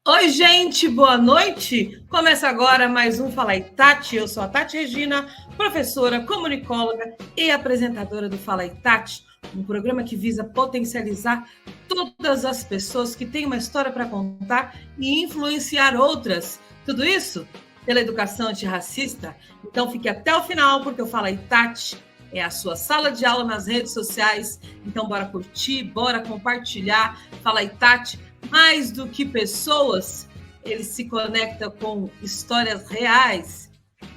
Oi, gente, boa noite. Começa agora mais um Fala aí, Tati. Eu sou a Tati Regina, professora, comunicóloga e apresentadora do Fala aí, Tati, um programa que visa potencializar todas as pessoas que têm uma história para contar e influenciar outras. Tudo isso pela educação antirracista. Então fique até o final, porque o Fala aí, Tati é a sua sala de aula nas redes sociais. Então bora curtir, bora compartilhar. Fala aí, Tati. Mais do que pessoas, ele se conecta com histórias reais.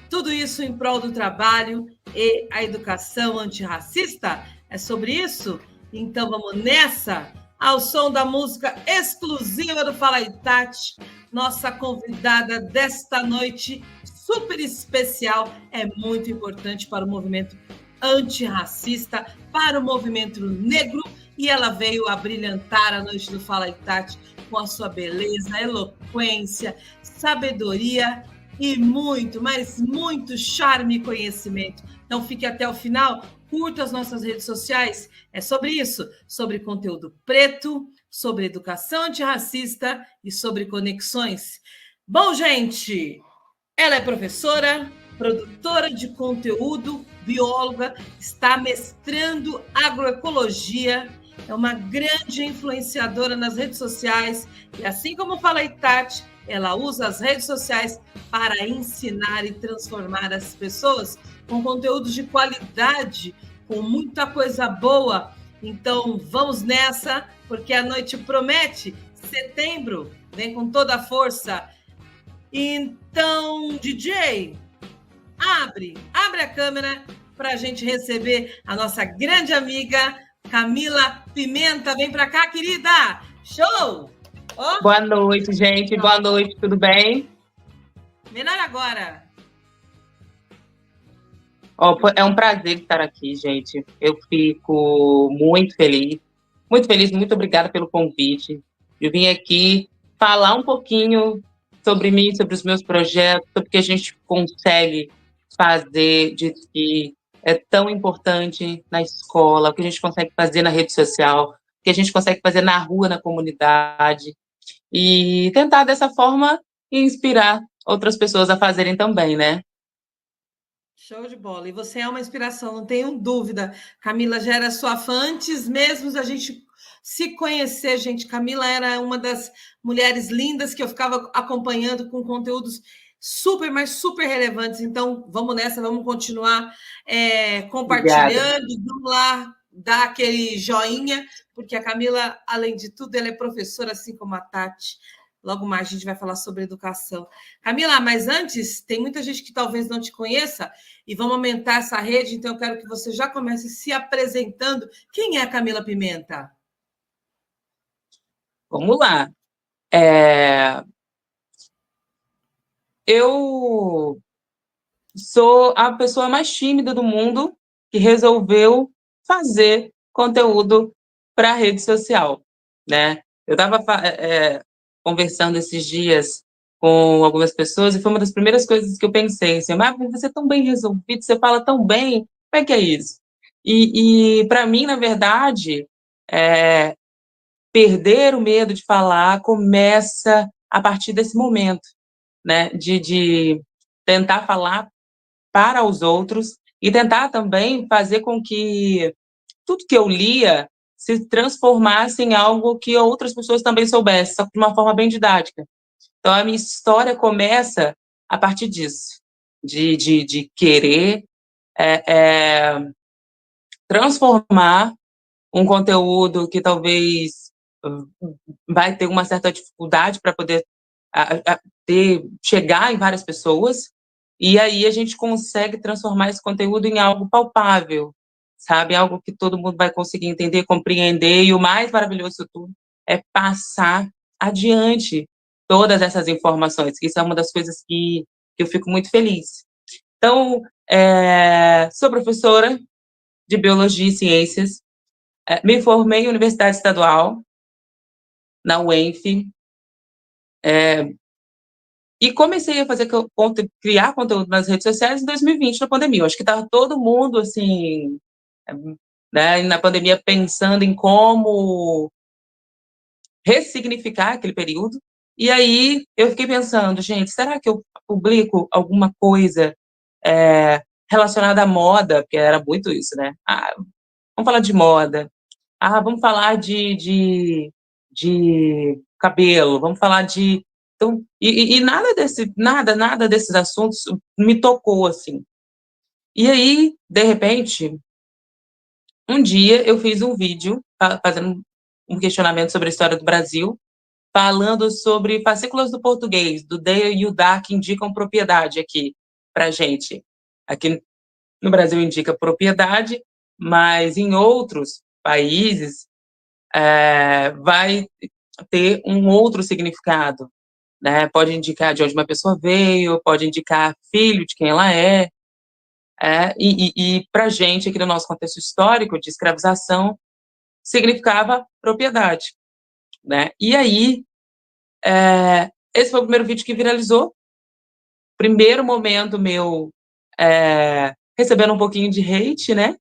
Tudo isso em prol do trabalho e a educação antirracista. É sobre isso? Então vamos nessa, ao som da música exclusiva do Fala aí, Tati. Nossa convidada desta noite, super especial, é muito importante para o movimento antirracista, para o movimento negro, e ela veio a brilhantar a noite do Fala aí, Tati, com a sua beleza, eloquência, sabedoria e muito, mas muito charme e conhecimento. Então fique até o final, curta as nossas redes sociais, é sobre isso, sobre conteúdo preto, sobre educação antirracista e sobre conexões. Bom, gente, ela é professora, produtora de conteúdo, bióloga, está mestrando agroecologia, é uma grande influenciadora nas redes sociais e, assim como fala a Tati, ela usa as redes sociais para ensinar e transformar as pessoas com conteúdos de qualidade, com muita coisa boa. Então, vamos nessa, porque a noite promete. Setembro vem com toda a força. Então, DJ, abre a câmera para a gente receber a nossa grande amiga Camila Pimenta. Vem para cá, querida! Show! Oh. Boa noite, gente. Boa noite, tudo bem? Menor agora. Oh, é um prazer estar aqui, gente. Eu fico muito feliz, muito obrigada pelo convite. Eu vim aqui falar um pouquinho sobre mim, sobre os meus projetos, sobre o que a gente consegue fazer de que é tão importante na escola, o que a gente consegue fazer na rede social, o que a gente consegue fazer na rua, na comunidade, e tentar, dessa forma, inspirar outras pessoas a fazerem também, né? Show de bola. E você é uma inspiração, não tenho dúvida. Camila já era sua fã antes mesmo da gente se conhecer, gente. Camila era uma das mulheres lindas que eu ficava acompanhando com conteúdos super, mas super relevantes. Então, vamos nessa, vamos continuar compartilhando. Obrigada. Vamos lá dar aquele joinha, porque a Camila, além de tudo, ela é professora, assim como a Tati. Logo mais a gente vai falar sobre educação. Camila, mas antes, tem muita gente que talvez não te conheça e vamos aumentar essa rede, então eu quero que você já comece se apresentando. Quem é a Camila Pimenta? Vamos lá. Eu sou a pessoa mais tímida do mundo que resolveu fazer conteúdo para a rede social, né? Eu estava conversando esses dias com algumas pessoas e foi uma das primeiras coisas que eu pensei, assim, mas você é tão bem resolvido, você fala tão bem, como é que é isso? E para mim, na verdade, perder o medo de falar começa a partir desse momento, né? De tentar falar para os outros e tentar também fazer com que tudo que eu lia se transformasse em algo que outras pessoas também soubessem, só que de uma forma bem didática. Então, a minha história começa a partir disso, de querer transformar um conteúdo que talvez vai ter uma certa dificuldade para poder chegar em várias pessoas, e aí a gente consegue transformar esse conteúdo em algo palpável, sabe? Algo que todo mundo vai conseguir entender, compreender, e o mais maravilhoso de tudo é passar adiante todas essas informações, que isso é uma das coisas que eu fico muito feliz. Então, sou professora de Biologia e Ciências, me formei em Universidade Estadual, na UENF, e comecei a criar conteúdo nas redes sociais em 2020, na pandemia. Eu acho que estava todo mundo, assim, né, na pandemia, pensando em como ressignificar aquele período. E aí eu fiquei pensando, gente, será que eu publico alguma coisa relacionada à moda? Porque era muito isso, né? Ah, vamos falar de moda. Ah, vamos falar de cabelo, vamos falar de. Então, e nada desses assuntos me tocou assim. E aí, de repente, um dia eu fiz um vídeo fazendo um questionamento sobre a história do Brasil, falando sobre fascículos do português, do de e o da, que indicam propriedade aqui pra gente. Aqui no Brasil indica propriedade, mas em outros países vai ter um outro significado, né? Pode indicar de onde uma pessoa veio, pode indicar filho de quem ela e para a gente, aqui no nosso contexto histórico de escravização, significava propriedade, né? E aí, esse foi o primeiro vídeo que viralizou, primeiro momento meu recebendo um pouquinho de hate, né?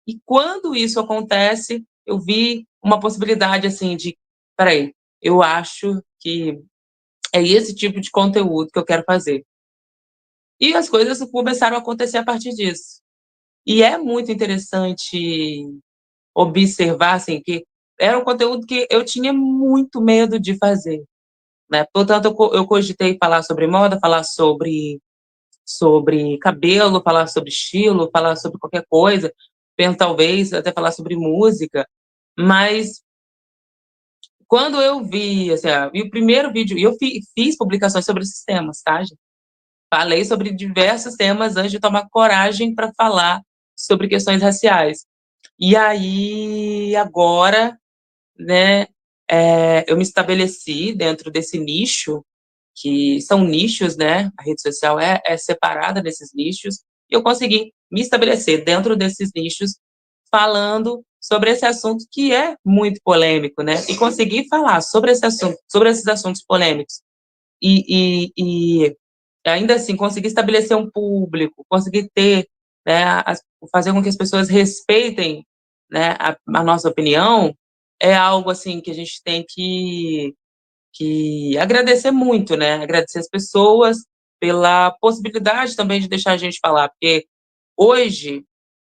E quando isso acontece, eu vi uma possibilidade, assim, de, peraí, eu acho que é esse tipo de conteúdo que eu quero fazer. E as coisas começaram a acontecer a partir disso. E é muito interessante observar, assim, que era um conteúdo que eu tinha muito medo de fazer, né? Portanto, eu cogitei falar sobre moda, falar sobre cabelo, falar sobre estilo, falar sobre qualquer coisa, talvez até falar sobre música, mas quando eu vi, assim, vi o primeiro vídeo, e eu fiz publicações sobre esses temas, tá, gente? Falei sobre diversos temas antes de tomar coragem para falar sobre questões raciais. E aí, agora, né, eu me estabeleci dentro desse nicho, que são nichos, né? A rede social é separada desses nichos, e eu consegui me estabelecer dentro desses nichos, falando sobre esse assunto que é muito polêmico, né? E conseguir falar sobre esse assunto, sobre esses assuntos polêmicos, e ainda assim conseguir estabelecer um público, conseguir ter, né, fazer com que as pessoas respeitem, né, a nossa opinião, é algo assim que a gente tem que agradecer muito, né? Agradecer as pessoas pela possibilidade também de deixar a gente falar, porque hoje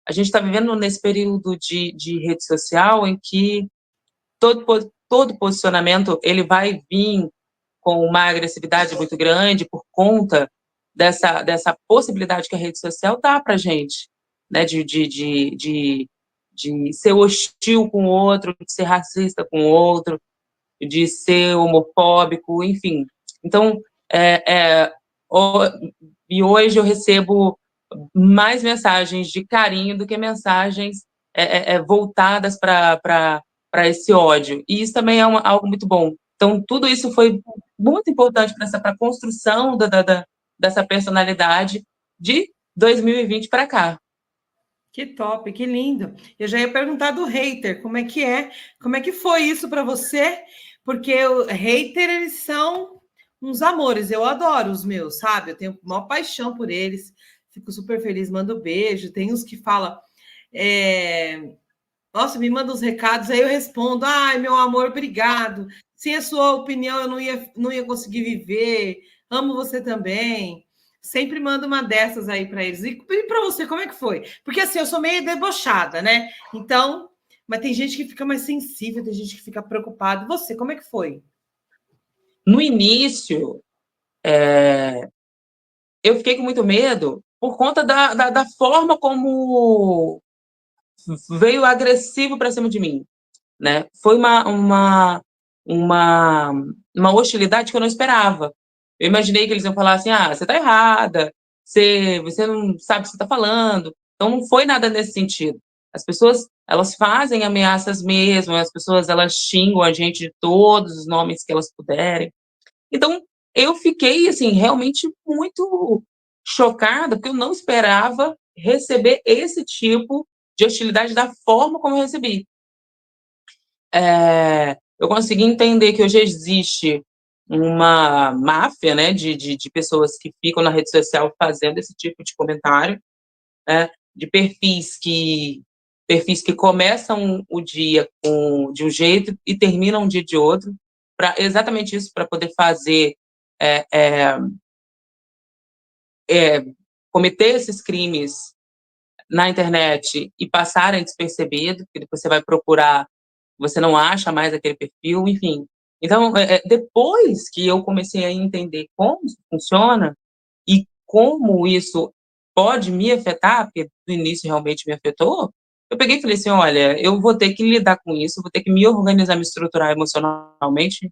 a gente está vivendo nesse período de rede social em que todo posicionamento ele vai vir com uma agressividade muito grande por conta dessa possibilidade que a rede social dá para a gente, né? De ser hostil com o outro, de ser racista com o outro, de ser homofóbico, enfim. Então, e hoje eu recebo mais mensagens de carinho do que mensagens voltadas para esse ódio. E isso também é algo muito bom. Então, tudo isso foi muito importante para a construção dessa personalidade de 2020 para cá. Que top, que lindo. Eu já ia perguntar do hater, como é que é? Como é que foi isso para você? Porque o hater, eles são uns amores. Eu adoro os meus, sabe? Eu tenho maior paixão por eles. Fico super feliz, mando beijo. Tem uns que falam, nossa, me manda os recados, aí eu respondo, ai, meu amor, obrigado. Sem a sua opinião, eu não ia conseguir viver. Amo você também. Sempre mando uma dessas aí para eles. E para você, como é que foi? Porque assim, eu sou meio debochada, né? Então, mas tem gente que fica mais sensível, tem gente que fica preocupado. Você, como é que foi? No início, eu fiquei com muito medo por conta da forma como veio agressivo para cima de mim, né? Foi uma hostilidade que eu não esperava. Eu imaginei que eles iam falar assim, você tá errada, você não sabe o que você tá falando. Então, não foi nada nesse sentido. As pessoas, elas fazem ameaças mesmo, as pessoas, elas xingam a gente de todos os nomes que elas puderem. Então, eu fiquei, assim, realmente muito chocada, porque eu não esperava receber esse tipo de hostilidade da forma como eu recebi. Eu consegui entender que hoje existe uma máfia, né, de pessoas que ficam na rede social fazendo esse tipo de comentário, né, de perfis que começam o dia de um jeito e terminam o dia de outro. para exatamente isso, para poder fazer, cometer esses crimes na internet e passarem despercebido, porque depois você vai procurar, você não acha mais aquele perfil, enfim. Então, depois que eu comecei a entender como isso funciona e como isso pode me afetar, porque no início realmente me afetou, eu peguei e falei assim: olha, eu vou ter que lidar com isso, vou ter que me organizar, me estruturar emocionalmente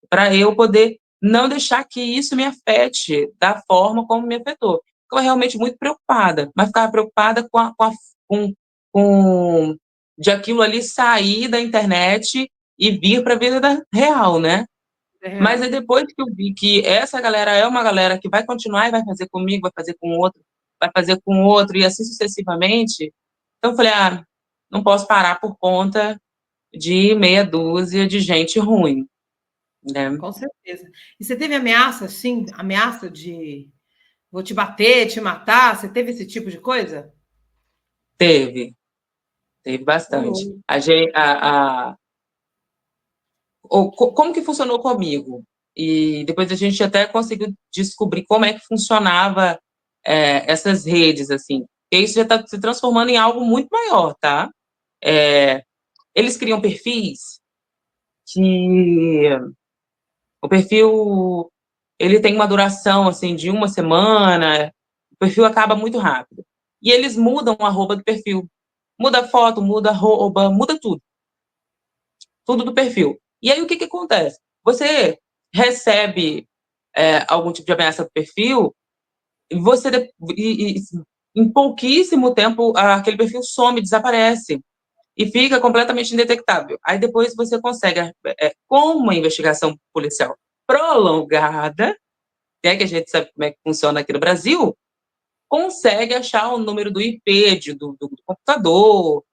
para eu poder não deixar que isso me afete da forma como me afetou. Ficava realmente muito preocupada, mas ficava preocupada com de aquilo ali sair da internet e vir para a vida real, né. É Mas aí real. depois que eu vi que essa galera é uma galera que vai continuar e vai fazer comigo, vai fazer com outro, vai fazer com outro e assim sucessivamente, então eu falei: "Ah, não posso parar por conta de meia dúzia de gente ruim", né. Com certeza. E você teve ameaça, sim? Ameaça de vou te bater, te matar? Você teve esse tipo de coisa? Teve, teve Ô, bastante. louco. A gen a o co Como que funcionou comigo? E depois a gente até conseguiu descobrir como é que funcionava, essas redes, assim. E isso já está se transformando em algo muito maior, tá. Eh, Eles criam perfis que o perfil, ele tem uma duração, assim, de uma semana, o perfil acaba muito rápido. E eles mudam o arroba do perfil. Muda a foto, muda arroba, muda tudo. Tudo do perfil. E aí o que que acontece? Você recebe, algum tipo de ameaça do perfil, e você em pouquíssimo tempo aquele perfil some, desaparece e fica completamente indetectável. Aí depois você consegue, com uma investigação policial prolongada, que a gente sabe como é que funciona aqui no Brasil, consegue achar o número do IP do computador,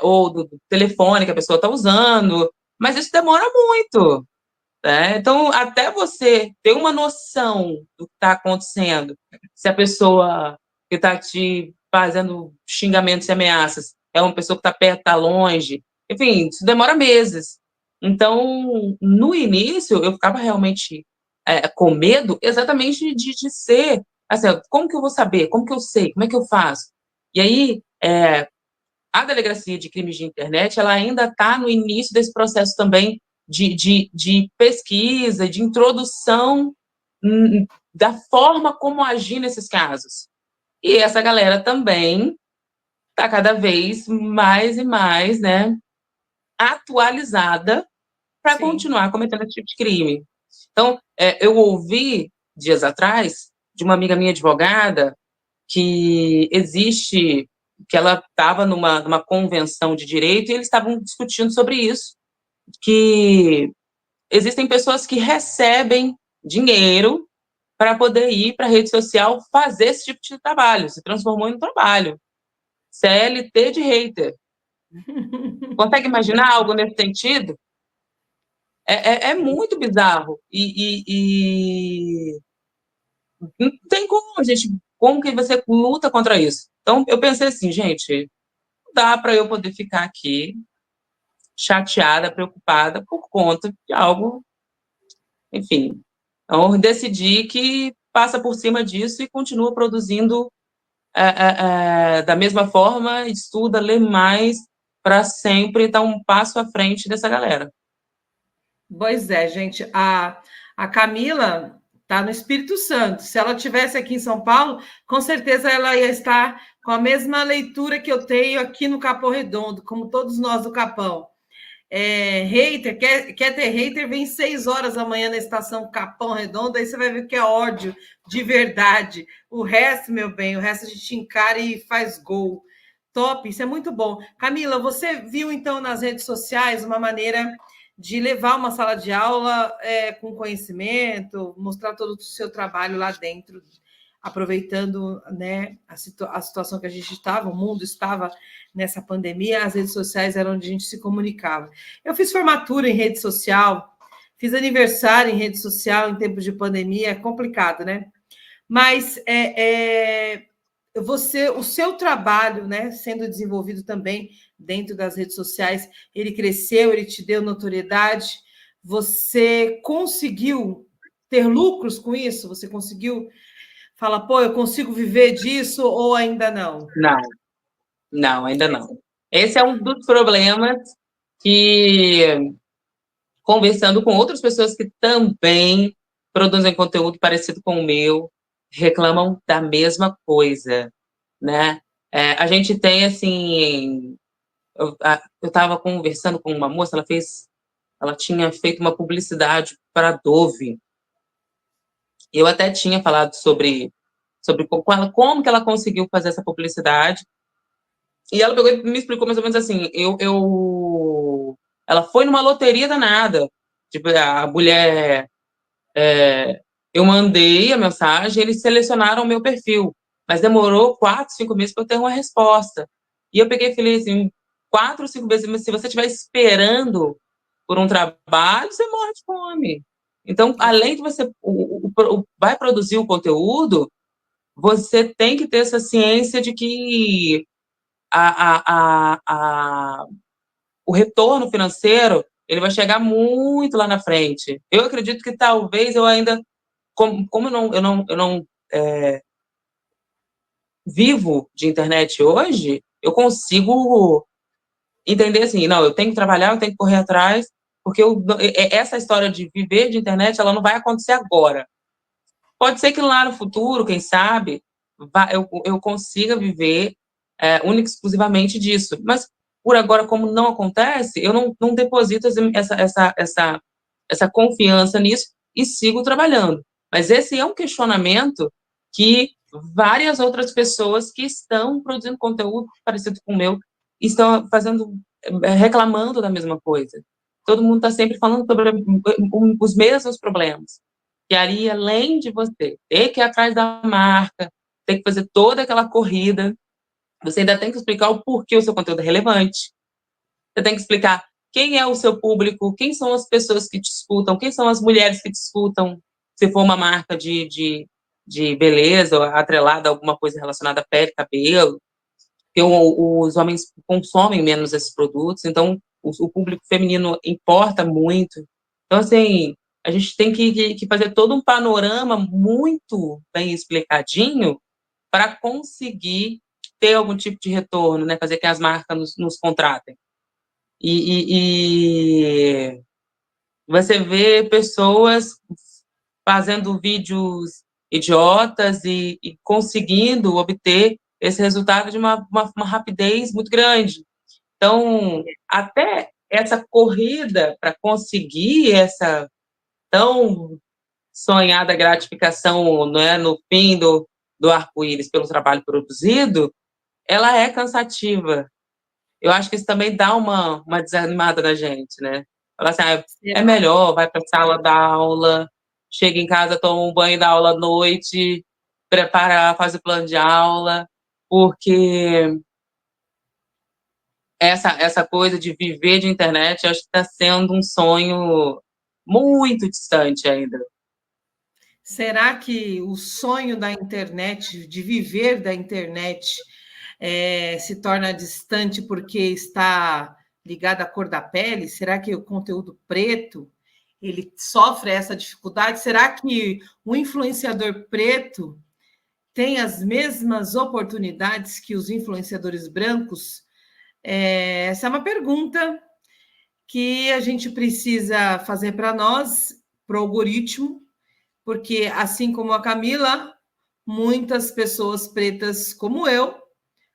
ou do telefone que a pessoa está usando, mas isso demora muito, né? Então, até você ter uma noção do que está acontecendo, se a pessoa que está te fazendo xingamentos e ameaças é uma pessoa que está perto, está longe, enfim, isso demora meses. Então, no início, eu ficava realmente com medo exatamente de ser, assim, como que eu vou saber? Como que eu sei? Como é que eu faço? E aí, a Delegacia de Crimes de Internet, ela ainda está no início desse processo também de pesquisa, de introdução da forma como agir nesses casos. E essa galera também está cada vez mais e mais, né, atualizada para Sim. continuar cometendo esse tipo de crime. Então, eu ouvi dias atrás de uma amiga minha advogada que ela estava numa convenção de direito e eles estavam discutindo sobre isso, que existem pessoas que recebem dinheiro para poder ir para a rede social fazer esse tipo de trabalho, se transformou em um trabalho. CLT de hater. Consegue imaginar algo nesse sentido? É muito bizarro. Não tem como, gente. Como que você luta contra isso? Então, eu pensei assim, gente, não dá para eu poder ficar aqui chateada, preocupada por conta de algo, enfim. Então, decidi que passa por cima disso e continua produzindo da mesma forma, estuda, lê mais, para sempre estar um passo à frente dessa galera. Pois é, gente. A Camila está no Espírito Santo. Se ela tivesse aqui em São Paulo, com certeza ela ia estar com a mesma leitura que eu tenho aqui no Capão Redondo, como todos nós do Capão. Hater, quer ter hater, vem 6 horas da manhã na estação Capão Redondo, aí você vai ver que é ódio de verdade. O resto, meu bem, o resto a gente encara e faz gol. Top, isso é muito bom. Camila, você viu então nas redes sociais uma maneira de levar uma sala de aula com conhecimento, mostrar todo o seu trabalho lá dentro, aproveitando, né, a situação que a gente estava, o mundo estava nessa pandemia, as redes sociais eram onde a gente se comunicava. Eu fiz formatura em rede social, fiz aniversário em rede social em tempos de pandemia, é complicado, né? Mas o seu trabalho, né, sendo desenvolvido também dentro das redes sociais, ele cresceu, ele te deu notoriedade. você conseguiu ter lucros com isso? Você conseguiu falar, pô, eu consigo viver disso ou ainda não? Não, não, ainda não. Esse é um dos problemas que, conversando com outras pessoas que também produzem conteúdo parecido com o meu, reclamam da mesma coisa, né? A gente tem, assim, eu estava conversando com uma moça, ela tinha feito uma publicidade para a Dove. Eu até tinha falado sobre com ela, como que ela conseguiu fazer essa publicidade. E ela pegou e me explicou mais ou menos assim, ela foi numa loteria danada. Tipo, a mulher, eu mandei a mensagem, eles selecionaram o meu perfil, mas demorou 4, 5 meses para eu ter uma resposta. E eu peguei e falei assim, 4, 5 meses, mas se você estiver esperando por um trabalho, você morre de fome. Então, além de você vai produzir o conteúdo, você tem que ter essa ciência de que o retorno financeiro ele vai chegar muito lá na frente. Eu acredito que talvez eu ainda, como eu não vivo de internet hoje, eu consigo entender assim, não, eu tenho que trabalhar, eu tenho que correr atrás, porque essa história de viver de internet, ela não vai acontecer agora. Pode ser que lá no futuro, quem sabe, eu consiga viver única e exclusivamente disso. Mas, por agora, como não acontece, eu não deposito essa confiança nisso e sigo trabalhando. Mas esse é um questionamento que várias outras pessoas que estão produzindo conteúdo parecido com o meu estão reclamando da mesma coisa. Todo mundo está sempre falando sobre os mesmos problemas. E aí, além de você ter que ir atrás da marca, ter que fazer toda aquela corrida, você ainda tem que explicar o porquê o seu conteúdo é relevante. Você tem que explicar quem é o seu público, quem são as pessoas que te escutam, quem são as mulheres que te escutam, se for uma marca de beleza, ou atrelada a alguma coisa relacionada à pele, cabelo, porque os homens consomem menos esses produtos, então o público feminino importa muito. Então, assim, a gente tem que fazer todo um panorama muito bem explicadinho para conseguir ter algum tipo de retorno, né? Fazer que as marcas nos contratem. E você vê pessoas fazendo vídeos idiotas e conseguindo obter esse resultado de uma rapidez muito grande. Então, até essa corrida para conseguir essa tão sonhada gratificação, não é, no fim do arco-íris pelo trabalho produzido, ela é cansativa. Eu acho que isso também dá uma desanimada na gente, né? Falar assim, é melhor, vai para a sala da aula, chega em casa, toma um banho da aula à noite, prepara, faz o plano de aula, porque essa coisa de viver de internet, eu acho que está sendo um sonho muito distante ainda. Será que o sonho da internet, de viver da internet, se torna distante porque está ligado à cor da pele? Será que o conteúdo preto ele sofre essa dificuldade? Será que o influenciador preto tem as mesmas oportunidades que os influenciadores brancos? Essa é uma pergunta que a gente precisa fazer para nós, para o algoritmo, porque, assim como a Camila, muitas pessoas pretas como eu,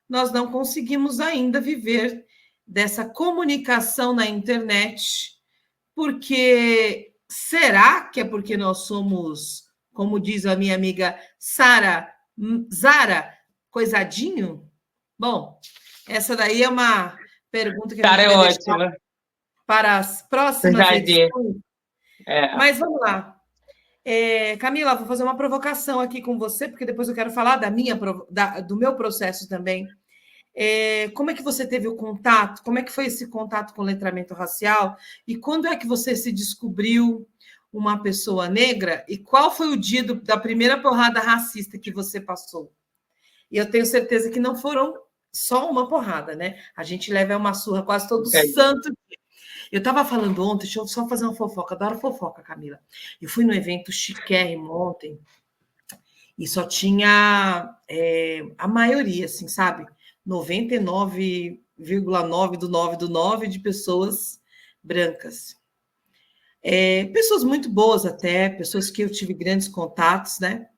nós não conseguimos ainda viver dessa comunicação na internet, porque será que é porque nós somos, como diz a minha amiga Zara, coisadinho? Bom, essa daí é uma pergunta que a Cara, gente é vai deixar ótima. para as próximas edições. Mas vamos lá. Camila, vou fazer uma provocação aqui com você, porque depois eu quero falar do meu processo também. Como é que você teve o contato? Como é que foi esse contato com o letramento racial? E quando é que você se descobriu uma pessoa negra? E qual foi o dia da primeira porrada racista que você passou? E eu tenho certeza que não foram só uma porrada, né? A gente leva uma surra quase todo santo dia. Eu estava falando ontem, deixa eu só fazer uma fofoca, adoro fofoca, Camila. Eu fui no evento chiquérrimo ontem e só tinha a maioria, assim, sabe? 99,9 do 9 do 9 de pessoas brancas. Pessoas muito boas até, pessoas que eu tive grandes contatos, né?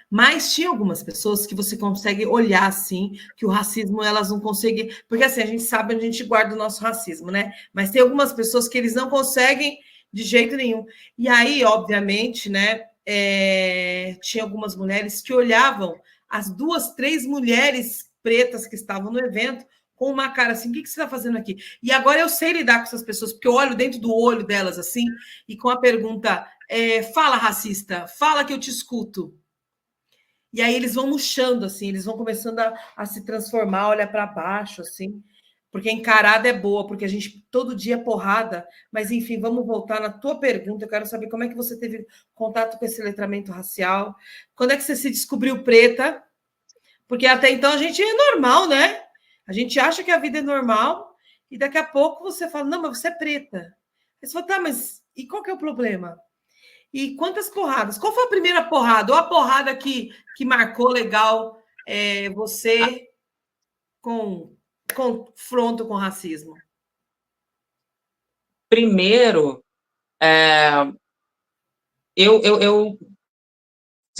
Mas tinha algumas pessoas que você consegue olhar assim, que o racismo elas não conseguem, porque assim, a gente sabe onde a gente guarda o nosso racismo, né? Mas tem algumas pessoas que eles não conseguem de jeito nenhum. E aí, obviamente, né, tinha algumas mulheres que olhavam as duas, três mulheres pretas que estavam no evento com uma cara assim, o que você está fazendo aqui? E agora eu sei lidar com essas pessoas, porque eu olho dentro do olho delas assim, e com a pergunta, fala racista, fala que eu te escuto. E aí eles vão murchando, assim, eles vão começando a se transformar, olhar para baixo, assim, porque a encarada é boa, porque a gente todo dia é porrada, mas enfim, vamos voltar na tua pergunta. Eu quero saber como é que você teve contato com esse letramento racial, quando é que você se descobriu preta, porque até então a gente é normal, né? A gente acha que a vida é normal, e daqui a pouco você fala, não, mas você é preta. Aí você fala, tá, mas e qual que é o problema? E quantas porradas? Qual foi a primeira porrada? Ou a porrada que marcou legal você com confronto com racismo? Primeiro, a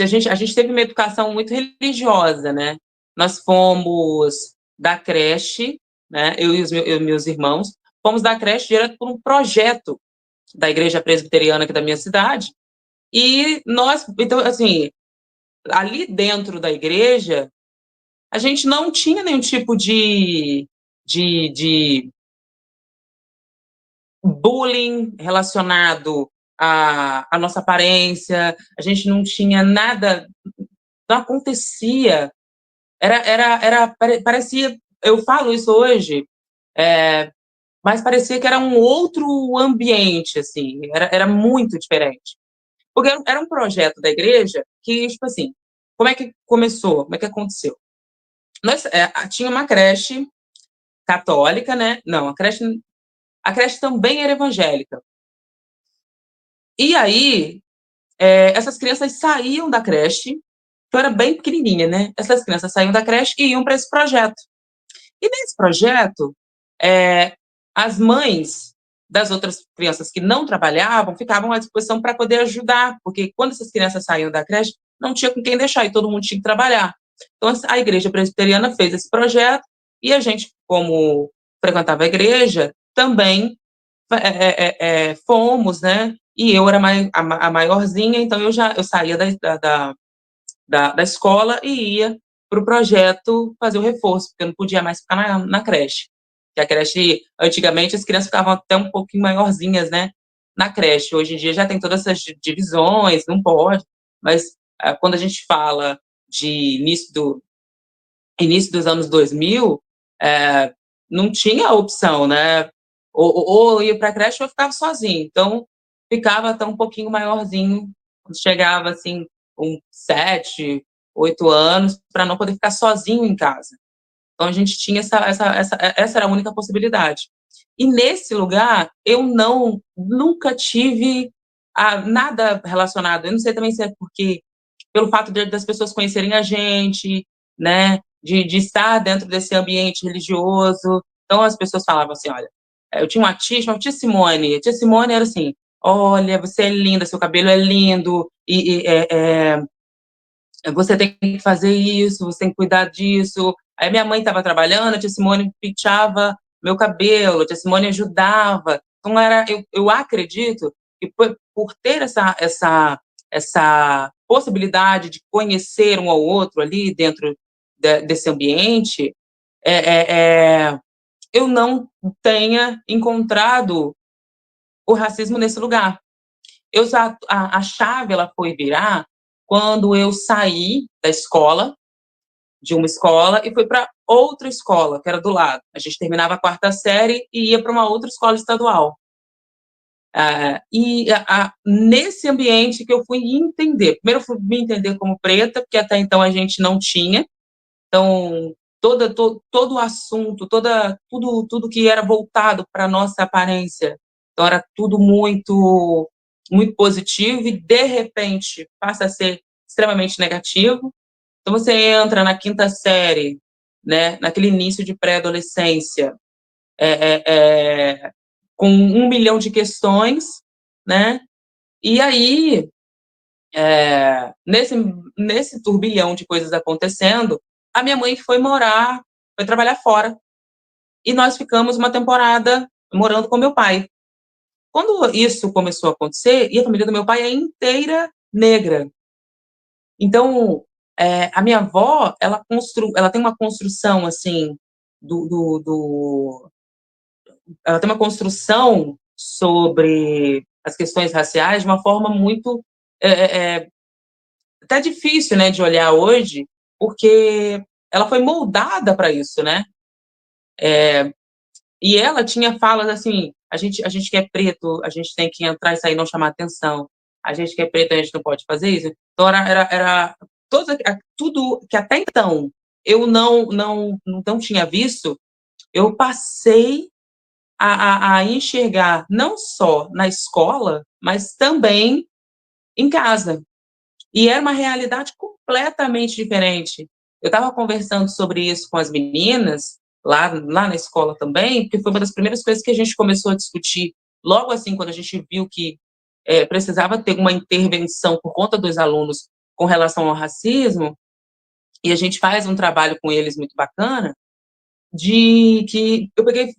gente teve uma educação muito religiosa, né? Nós fomos da creche, né? Eu e meus irmãos, fomos da creche direto por um projeto da Igreja Presbiteriana aqui da minha cidade. E nós, então, assim, ali dentro da igreja, a gente não tinha nenhum tipo de bullying relacionado à nossa aparência, a gente não tinha nada, não acontecia. Parecia, eu falo isso hoje, mas parecia que era um outro ambiente, assim, era muito diferente. Porque era um projeto da igreja que, tipo assim, como é que começou? Como é que aconteceu? Nós tinha uma creche católica, né? Não, a creche também era evangélica. E aí, essas crianças saíam da creche, que eu era bem pequenininha, né? Essas crianças saíam da creche e iam para esse projeto. E nesse projeto, as mães das outras crianças que não trabalhavam ficavam à disposição para poder ajudar, porque quando essas crianças saíam da creche, não tinha com quem deixar e todo mundo tinha que trabalhar. Então, a Igreja Presbiteriana fez esse projeto e a gente, como frequentava a igreja, também fomos, né? E eu era a maiorzinha, então eu saía da escola e ia para o projeto fazer o reforço, porque eu não podia mais ficar na creche. Porque a creche, antigamente, as crianças ficavam até um pouquinho maiorzinhas, né? Na creche. Hoje em dia já tem todas essas divisões, não pode, mas quando a gente fala de início dos anos 2000, não tinha opção, né? Ou ia para a creche ou eu ficava sozinho. Então, ficava até um pouquinho maiorzinho, quando chegava, assim, com 7, 8 anos, para não poder ficar sozinho em casa. Então, a gente tinha essa era a única possibilidade. E nesse lugar, eu nunca tive nada relacionado. Eu não sei também se é porque, pelo fato das pessoas conhecerem a gente, né, de estar dentro desse ambiente religioso. Então, as pessoas falavam assim, olha, eu tinha uma tia, chamava tia Simone. A tia Simone era assim, olha, você é linda, seu cabelo é lindo, você tem que fazer isso, você tem que cuidar disso. Aí minha mãe estava trabalhando, a tia Simone penteava meu cabelo, a tia Simone ajudava. Então, eu acredito que por ter essa possibilidade de conhecer um ao outro ali dentro desse ambiente, eu não tenha encontrado o racismo nesse lugar. A chave ela foi virar quando eu saí da escola, de uma escola, e fui para outra escola, que era do lado. A gente terminava a quarta série e ia para uma outra escola estadual. Nesse ambiente que eu fui entender. Primeiro, eu fui me entender como preta, porque até então a gente não tinha. Então, todo o assunto, tudo que era voltado para a nossa aparência. Então, era tudo muito, muito positivo e, de repente, passa a ser extremamente negativo. Então, você entra na quinta série, né, naquele início de pré-adolescência, com 1 milhão de questões, né? E aí, nesse turbilhão de coisas acontecendo, a minha mãe foi trabalhar fora. E nós ficamos uma temporada morando com meu pai. Quando isso começou a acontecer, e a família do meu pai é inteira negra. Então, a minha avó, ela tem uma construção, assim, ela tem uma construção sobre as questões raciais de uma forma muito até difícil, né, de olhar hoje, porque ela foi moldada para isso, né? E ela tinha falas assim: a gente que é preto, a gente tem que entrar e sair, não chamar atenção. A gente que é preto, a gente não pode fazer isso. Então era tudo que até então eu não tinha visto, eu passei a enxergar não só na escola, mas também em casa. E era uma realidade completamente diferente. Eu estava conversando sobre isso com as meninas, lá na escola também, porque foi uma das primeiras coisas que a gente começou a discutir, logo assim, quando a gente viu que precisava ter uma intervenção por conta dos alunos com relação ao racismo, e a gente faz um trabalho com eles muito bacana, de que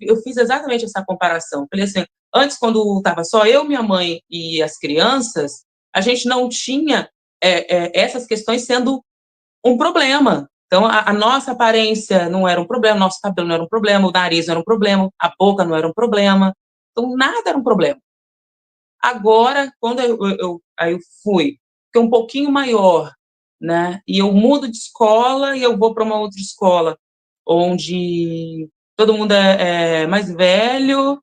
eu fiz exatamente essa comparação. Falei assim, antes, quando estava só eu, minha mãe e as crianças, a gente não tinha essas questões sendo um problema. Então, a nossa aparência não era um problema, o nosso cabelo não era um problema, o nariz não era um problema, a boca não era um problema. Então, nada era um problema. Agora, quando aí eu fui, fiquei um pouquinho maior, né? E eu mudo de escola e eu vou para uma outra escola, onde todo mundo é mais velho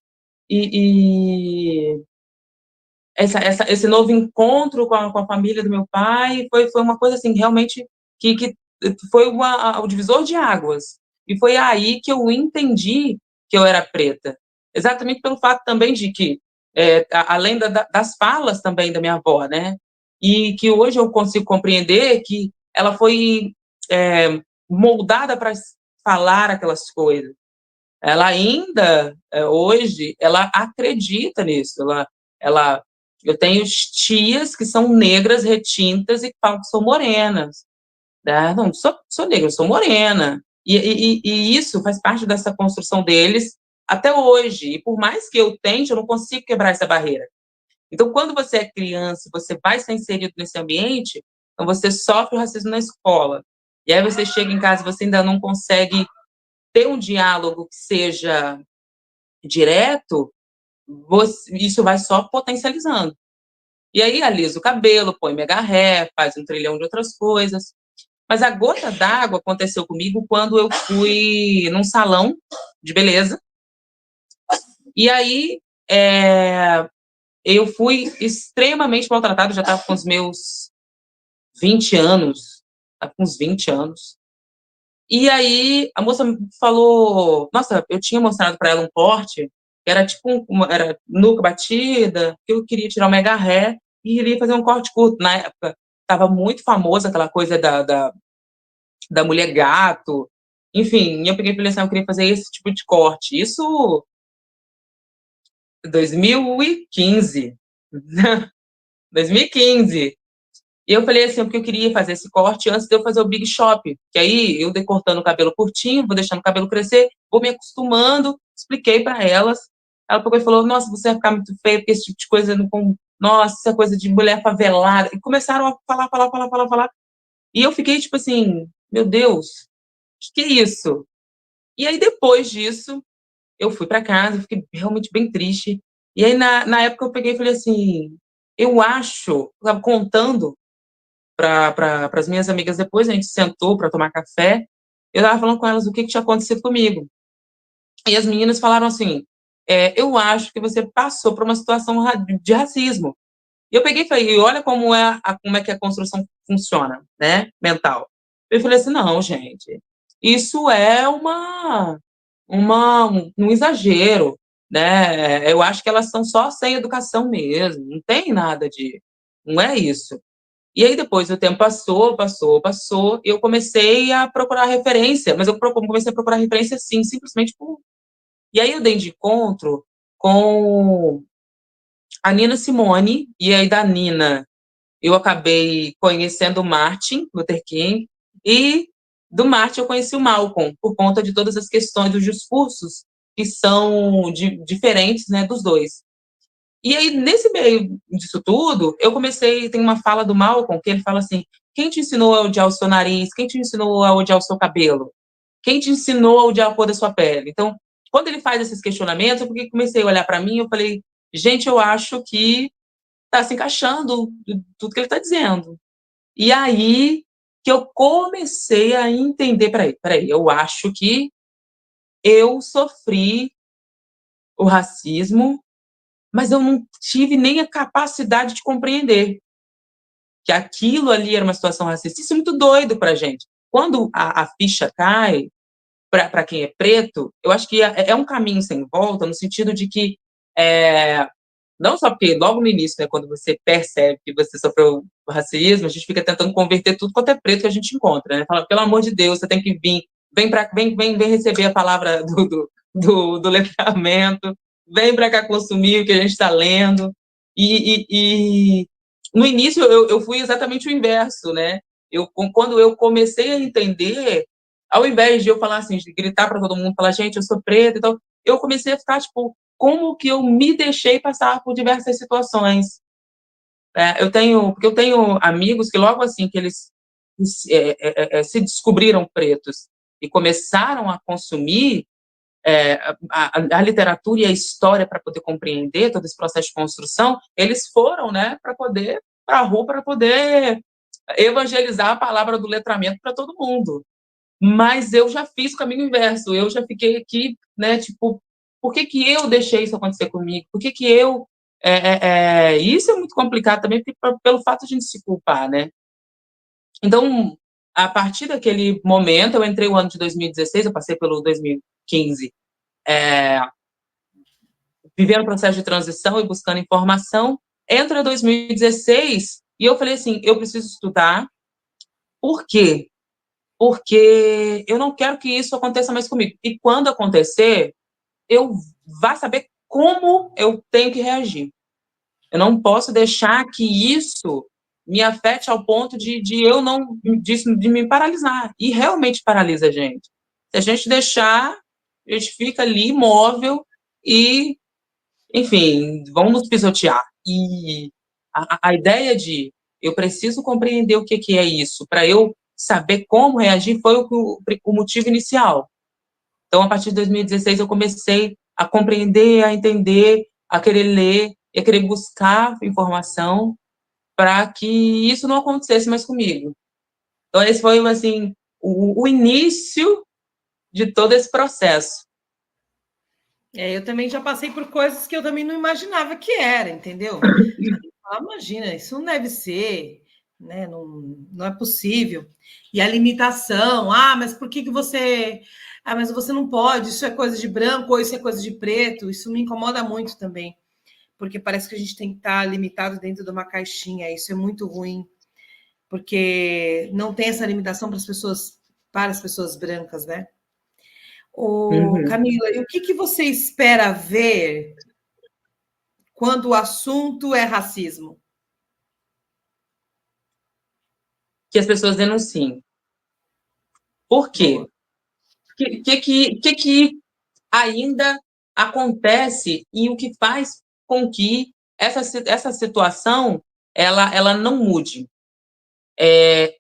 e esse novo encontro com a família do meu pai foi uma coisa assim, realmente, que foi o divisor de águas. E foi aí que eu entendi que eu era preta. Exatamente pelo fato também de que, além das falas também da minha avó, né? E que hoje eu consigo compreender que ela foi moldada para falar aquelas coisas. Ela ainda, hoje, ela acredita nisso. Eu tenho tias que são negras, retintas, e que falam que são morenas. Né? Não, sou negra, sou morena. E isso faz parte dessa construção deles até hoje. E por mais que eu tente, eu não consigo quebrar essa barreira. Então, quando você é criança, você vai ser inserido nesse ambiente, então você sofre o racismo na escola. E aí você chega em casa e você ainda não consegue ter um diálogo que seja direto, isso vai só potencializando. E aí alisa o cabelo, põe mega ré, faz um trilhão de outras coisas. Mas a gota d'água aconteceu comigo quando eu fui num salão de beleza. E aí eu fui extremamente maltratada, já estava com os meus 20 anos, estava com uns 20 anos. E aí a moça falou, nossa, eu tinha mostrado para ela um corte, que era tipo era nuca batida, que eu queria tirar o mega ré e iria fazer um corte curto. Na época estava muito famosa aquela coisa da mulher gato, enfim, eu peguei e falei assim, eu queria fazer esse tipo de corte. Isso em 2015. 2015. E eu falei assim, porque eu queria fazer esse corte antes de eu fazer o Big Shop, que aí eu decortando o cabelo curtinho, vou deixando o cabelo crescer, vou me acostumando, expliquei para elas. Ela pegou e falou, nossa, você vai ficar muito feio, porque esse tipo de coisa, não, nossa, essa coisa de mulher favelada. E começaram a falar. E eu fiquei tipo assim, meu Deus, o que é isso? E aí depois disso, eu fui para casa, fiquei realmente bem triste. E aí na época eu peguei e falei assim, eu acho, eu estava contando para as minhas amigas depois, a gente sentou para tomar café, eu estava falando com elas o que tinha acontecido comigo. E as meninas falaram assim, eu acho que você passou por uma situação de racismo. E eu peguei e falei, olha como é que a construção funciona, né, mental. Eu falei assim, não, gente, isso é um exagero, né? Eu acho que elas estão só sem educação mesmo, não tem nada de... Não é isso. E aí depois o tempo passou, e eu comecei a procurar referência, mas eu comecei a procurar referência, sim, simplesmente por... E aí eu dei de encontro com a Nina Simone, e aí da Nina eu acabei conhecendo o Martin Luther King, e do Martin eu conheci o Malcolm, por conta de todas as questões dos discursos que são diferentes, né, dos dois. E aí, nesse meio disso tudo, eu comecei, tem uma fala do Malcolm, que ele fala assim, quem te ensinou a odiar o seu nariz? Quem te ensinou a odiar o seu cabelo? Quem te ensinou a odiar a cor da sua pele? Então, quando ele faz esses questionamentos, eu comecei a olhar para mim, eu falei, gente, eu acho que está se encaixando tudo que ele está dizendo. E aí que eu comecei a entender, peraí, eu acho que eu sofri o racismo, mas eu não tive nem a capacidade de compreender que aquilo ali era uma situação racista. Isso é muito doido para a gente. Quando a ficha cai, para quem é preto, eu acho que é um caminho sem volta, no sentido de que não só porque logo no início, né, quando você percebe que você sofreu racismo, a gente fica tentando converter tudo quanto é preto que a gente encontra, né? Fala, pelo amor de Deus, você tem que vir, vem receber a palavra do letramento, vem para cá consumir o que a gente está lendo. E no início eu fui exatamente o inverso, né? Quando eu comecei a entender, ao invés de eu falar assim, de gritar para todo mundo, falar, gente, eu sou preta, então, eu comecei a ficar, tipo, como que eu me deixei passar por diversas situações. Porque eu tenho amigos que logo assim que eles se descobriram pretos e começaram a consumir a literatura e a história para poder compreender todo esse processo de construção, eles foram, né, para a rua para poder evangelizar a palavra do letramento para todo mundo. Mas eu já fiz o caminho inverso, eu já fiquei aqui, né, tipo, por que que eu deixei isso acontecer comigo? Por que que eu... isso é muito complicado também, pelo fato de a gente se culpar, né? Então, a partir daquele momento, eu entrei o ano de 2016, eu passei pelo 2015, vivendo o processo de transição e buscando informação, entra 2016, e eu falei assim, eu preciso estudar, por quê? Porque eu não quero que isso aconteça mais comigo. E quando acontecer, eu vá saber como eu tenho que reagir. Eu não posso deixar que isso me afete ao ponto de eu não de me paralisar. E realmente paralisa a gente. Se a gente deixar, a gente fica ali imóvel e, enfim, vão nos pisotear. E a ideia de eu preciso compreender o que é isso, para eu saber como reagir, foi o motivo inicial. Então, a partir de 2016, eu comecei a compreender, a entender, a querer ler, a querer buscar informação para que isso não acontecesse mais comigo. Então, esse foi, assim, o início de todo esse processo. Eu também já passei por coisas que eu também não imaginava que era, entendeu? Imagina, isso não deve ser, né? Não é possível. E a limitação, mas por que você. Mas você não pode, isso é coisa de branco ou isso é coisa de preto, isso me incomoda muito também, porque parece que a gente tem que estar limitado dentro de uma caixinha, isso é muito ruim, porque não tem essa limitação para as pessoas brancas, né? Camila, e o que você espera ver quando o assunto é racismo? Que as pessoas denunciem. Por quê? O que ainda acontece e o que faz com que essa situação ela não mude?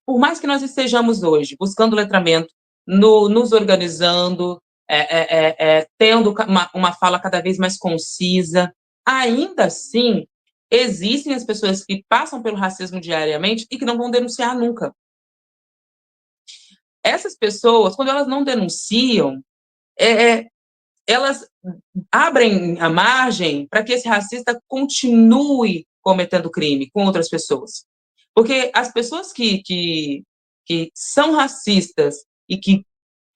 Por mais que nós estejamos hoje buscando letramento, nos organizando, tendo uma fala cada vez mais concisa, ainda assim, existem as pessoas que passam pelo racismo diariamente e que não vão denunciar nunca. Essas pessoas, quando elas não denunciam, elas abrem a margem para que esse racista continue cometendo crime com outras pessoas. Porque as pessoas que são racistas e que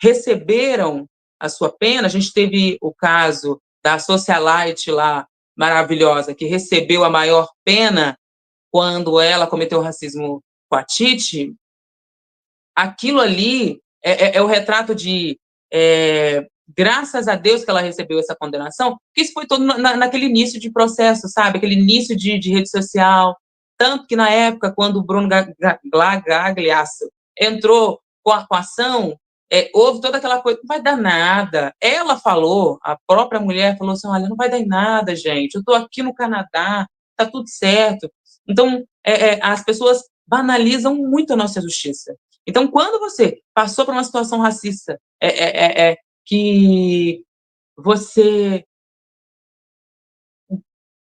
receberam a sua pena. A gente teve o caso da socialite lá, maravilhosa, que recebeu a maior pena quando ela cometeu racismo com a Titi. Aquilo ali é o retrato de graças a Deus que ela recebeu essa condenação, porque isso foi todo naquele início de processo, sabe? Aquele início de rede social. Tanto que, na época, quando o Bruno Gagliasso entrou com a ação, houve toda aquela coisa, não vai dar nada. Ela falou, a própria mulher falou assim, olha, não vai dar em nada, gente, eu estou aqui no Canadá, está tudo certo. Então, as pessoas banalizam muito a nossa justiça. Então, quando você passou por uma situação racista, que você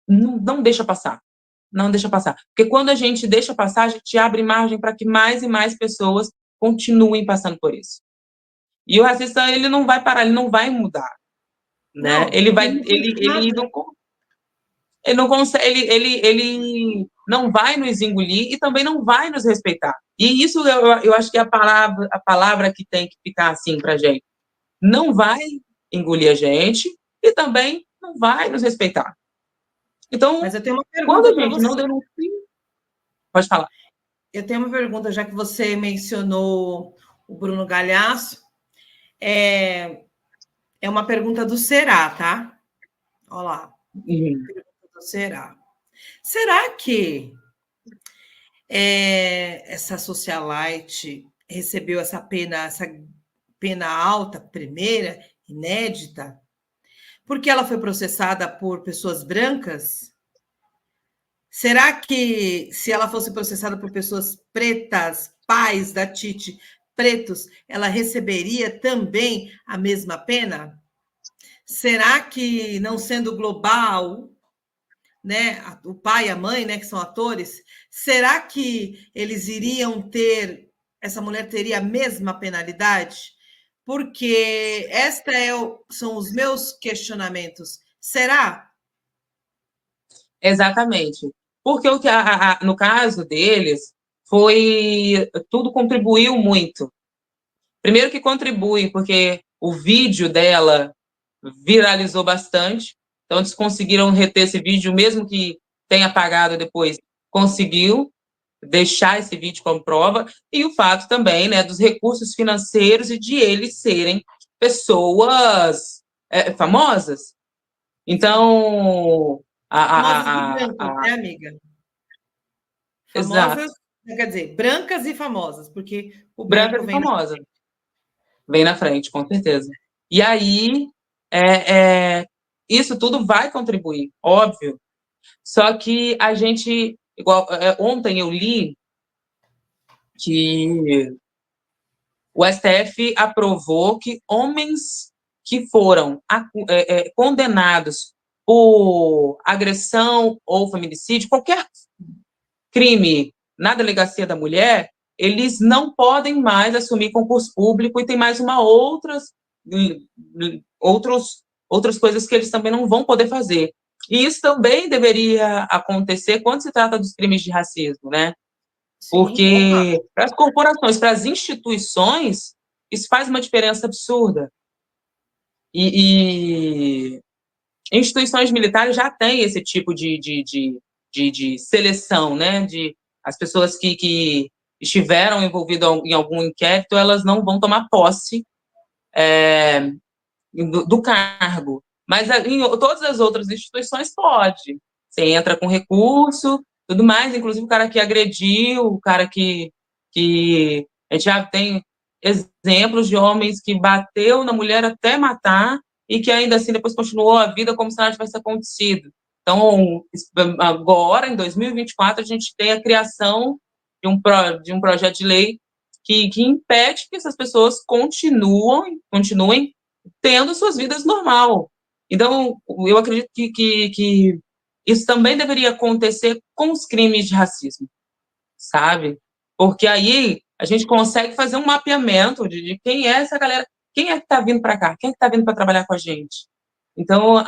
não deixa passar. Não deixa passar. Porque quando a gente deixa passar, a gente abre margem para que mais e mais pessoas continuem passando por isso. E o racista, ele não vai parar, ele não vai mudar. Né? Não, Ele não consegue, ele não vai nos engolir e também não vai nos respeitar. E isso eu acho que é a palavra que tem que ficar assim para a gente. Não vai engolir a gente e também não vai nos respeitar. Então, mas eu tenho uma quando pergunta a para gente você. não denuncia... Pode falar. Eu tenho uma pergunta, já que você mencionou o Bruno Galhaço. É uma pergunta do Será, tá? Olha lá. Pergunta do Será. Será que essa socialite recebeu essa pena alta, primeira, inédita, porque ela foi processada por pessoas brancas? Será que, se ela fosse processada por pessoas pretas, pais da Titi, pretos, ela receberia também a mesma pena? Será que, não sendo global, né, o pai e a mãe, né, que são atores, será que eles iriam ter, essa mulher teria a mesma penalidade? Porque são os meus questionamentos. Será? Exatamente. Porque no caso deles, tudo contribuiu muito. Primeiro que contribui, porque o vídeo dela viralizou bastante, então eles conseguiram reter esse vídeo, mesmo que tenha apagado depois, conseguiu deixar esse vídeo como prova, e o fato também, né, dos recursos financeiros e de eles serem pessoas famosas. Então, Famosas e brancas, né, amiga? Famosas, exato. quer dizer, brancas e famosas, porque o branco Brancas e vem na... famosas. Vem na frente, com certeza. E aí, isso tudo vai contribuir, óbvio. Só que a gente, igual ontem eu li que o STF aprovou que homens que foram condenados por agressão ou feminicídio, qualquer crime na delegacia da mulher, eles não podem mais assumir concurso público e tem mais outras coisas que eles também não vão poder fazer. E isso também deveria acontecer quando se trata dos crimes de racismo, né? Sim, opa. Porque para as corporações, para as instituições, isso faz uma diferença absurda. E instituições militares já têm esse tipo de seleção, né? As pessoas que estiveram envolvidas em algum inquérito, elas não vão tomar posse do cargo. Mas em todas as outras instituições pode. Você entra com recurso, tudo mais, inclusive o cara que agrediu, o cara que a gente já tem exemplos de homens que bateu na mulher até matar e que ainda assim depois continuou a vida como se nada tivesse acontecido. Então, agora, em 2024, a gente tem a criação de um projeto de lei que impede que essas pessoas continuem tendo suas vidas normal. Então, eu acredito que isso também deveria acontecer com os crimes de racismo, sabe? Porque aí a gente consegue fazer um mapeamento de quem é essa galera, quem é que está vindo para cá, quem é que está vindo para trabalhar com a gente. Então,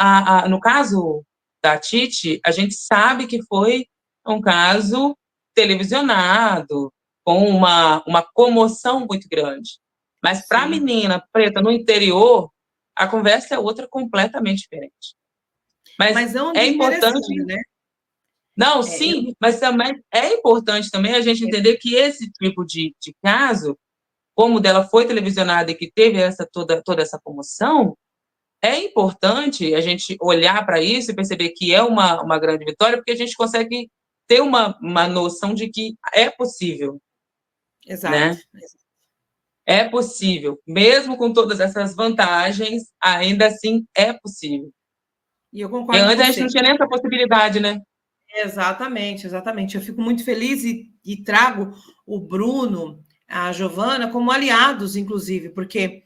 no caso da Titi, a gente sabe que foi um caso televisionado, com uma comoção muito grande. Mas para a menina preta no interior, a conversa é outra completamente diferente. Mas é onde é importante... né? Não, sim, mas também é importante também a gente entender que esse tipo de caso, como dela foi televisionada e que teve toda essa comoção, é importante a gente olhar para isso e perceber que é uma grande vitória, porque a gente consegue ter uma noção de que é possível. Exato. Né? É possível. Mesmo com todas essas vantagens, ainda assim é possível. E eu concordo antes com a gente você. não tinha nem essa possibilidade, né? Exatamente, exatamente. Eu fico muito feliz e trago o Bruno, a Giovana, como aliados, inclusive, porque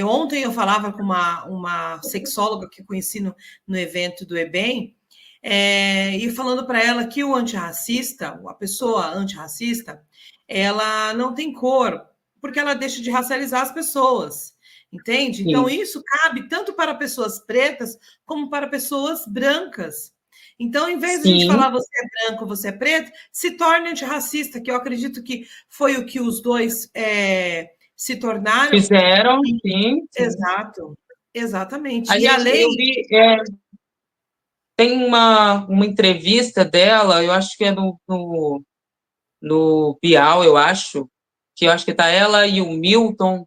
ontem eu falava com uma sexóloga que eu conheci no evento do EBEM, e falando para ela que o antirracista, a pessoa antirracista, ela não tem cor, porque ela deixa de racializar as pessoas, entende? Sim. Então, isso cabe tanto para pessoas pretas como para pessoas brancas. Então, em vez de a gente falar você é branco, você é preto, se torne antirracista, que eu acredito que foi o que os dois se tornaram. Fizeram, sim. Exato, exatamente. Eu vi, tem uma entrevista dela, eu acho que é no Bial, eu acho que tá ela e o Milton,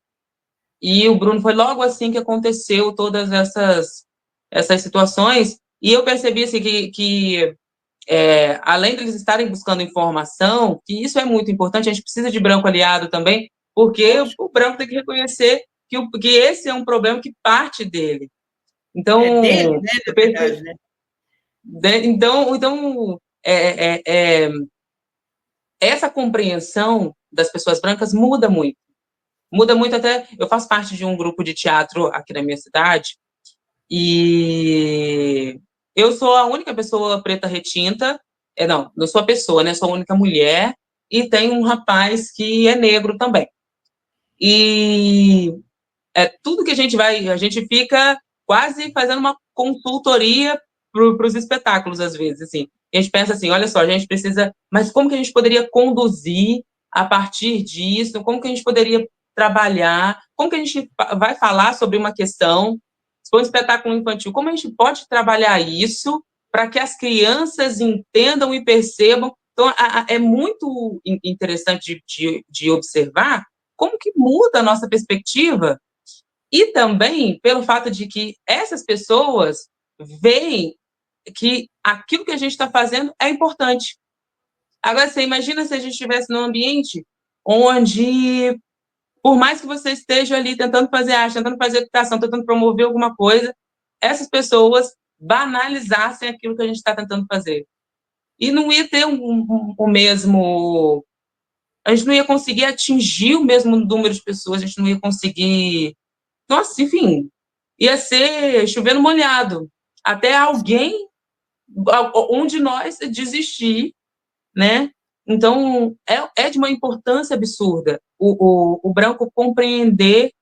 e o Bruno, foi logo assim que aconteceu todas essas situações, e eu percebi assim, que além de eles estarem buscando informação, que isso é muito importante, a gente precisa de branco aliado também, porque o branco tem que reconhecer que esse é um problema que parte dele. Então, é dele, né, na verdade, né? Então essa compreensão das pessoas brancas muda muito. Muda muito até... Eu faço parte de um grupo de teatro aqui na minha cidade, e eu sou a única pessoa preta retinta, não sou a pessoa, né? Sou a única mulher, e tem um rapaz que é negro também. E tudo que a gente fica quase fazendo uma consultoria para os espetáculos, às vezes, assim. A gente pensa assim, olha só, a gente precisa... Mas como que a gente poderia conduzir a partir disso? Como que a gente poderia trabalhar? Como que a gente vai falar sobre uma questão? Se for um espetáculo infantil, como a gente pode trabalhar isso para que as crianças entendam e percebam? Então, é muito interessante de observar como que muda a nossa perspectiva, e também pelo fato de que essas pessoas veem que aquilo que a gente está fazendo é importante. Agora, você imagina se a gente estivesse num ambiente onde, por mais que você esteja ali tentando fazer arte, tentando fazer educação, tentando promover alguma coisa, essas pessoas banalizassem aquilo que a gente está tentando fazer. E não ia ter o mesmo... A gente não ia conseguir atingir o mesmo número de pessoas, a gente não ia conseguir... Nossa, enfim, ia ser chovendo molhado, até alguém, um de nós, desistir, né? Então, é de uma importância absurda o branco compreender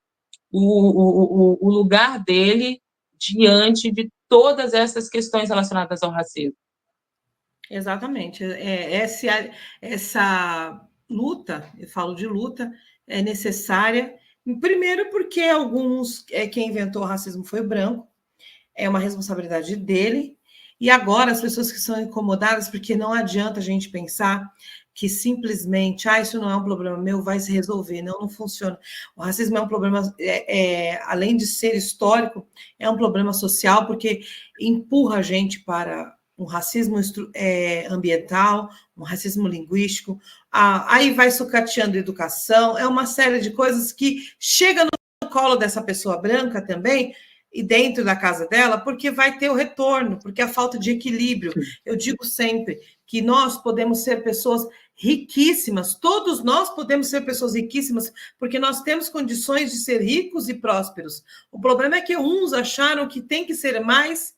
o lugar dele diante de todas essas questões relacionadas ao racismo. Exatamente. Essa luta, eu falo de luta, é necessária. Primeiro, porque quem inventou o racismo foi o branco, é uma responsabilidade dele. E agora as pessoas que são incomodadas, porque não adianta a gente pensar que simplesmente, isso não é um problema meu, vai se resolver. Não, não funciona. O racismo é um problema, além de ser histórico, é um problema social, porque empurra a gente para um racismo ambiental, um racismo linguístico, aí vai sucateando educação, é uma série de coisas que chega no colo dessa pessoa branca também, e dentro da casa dela, porque vai ter o retorno, porque a falta de equilíbrio. Eu digo sempre que nós podemos ser pessoas riquíssimas, todos nós podemos ser pessoas riquíssimas, porque nós temos condições de ser ricos e prósperos. O problema é que uns acharam que tem que ser mais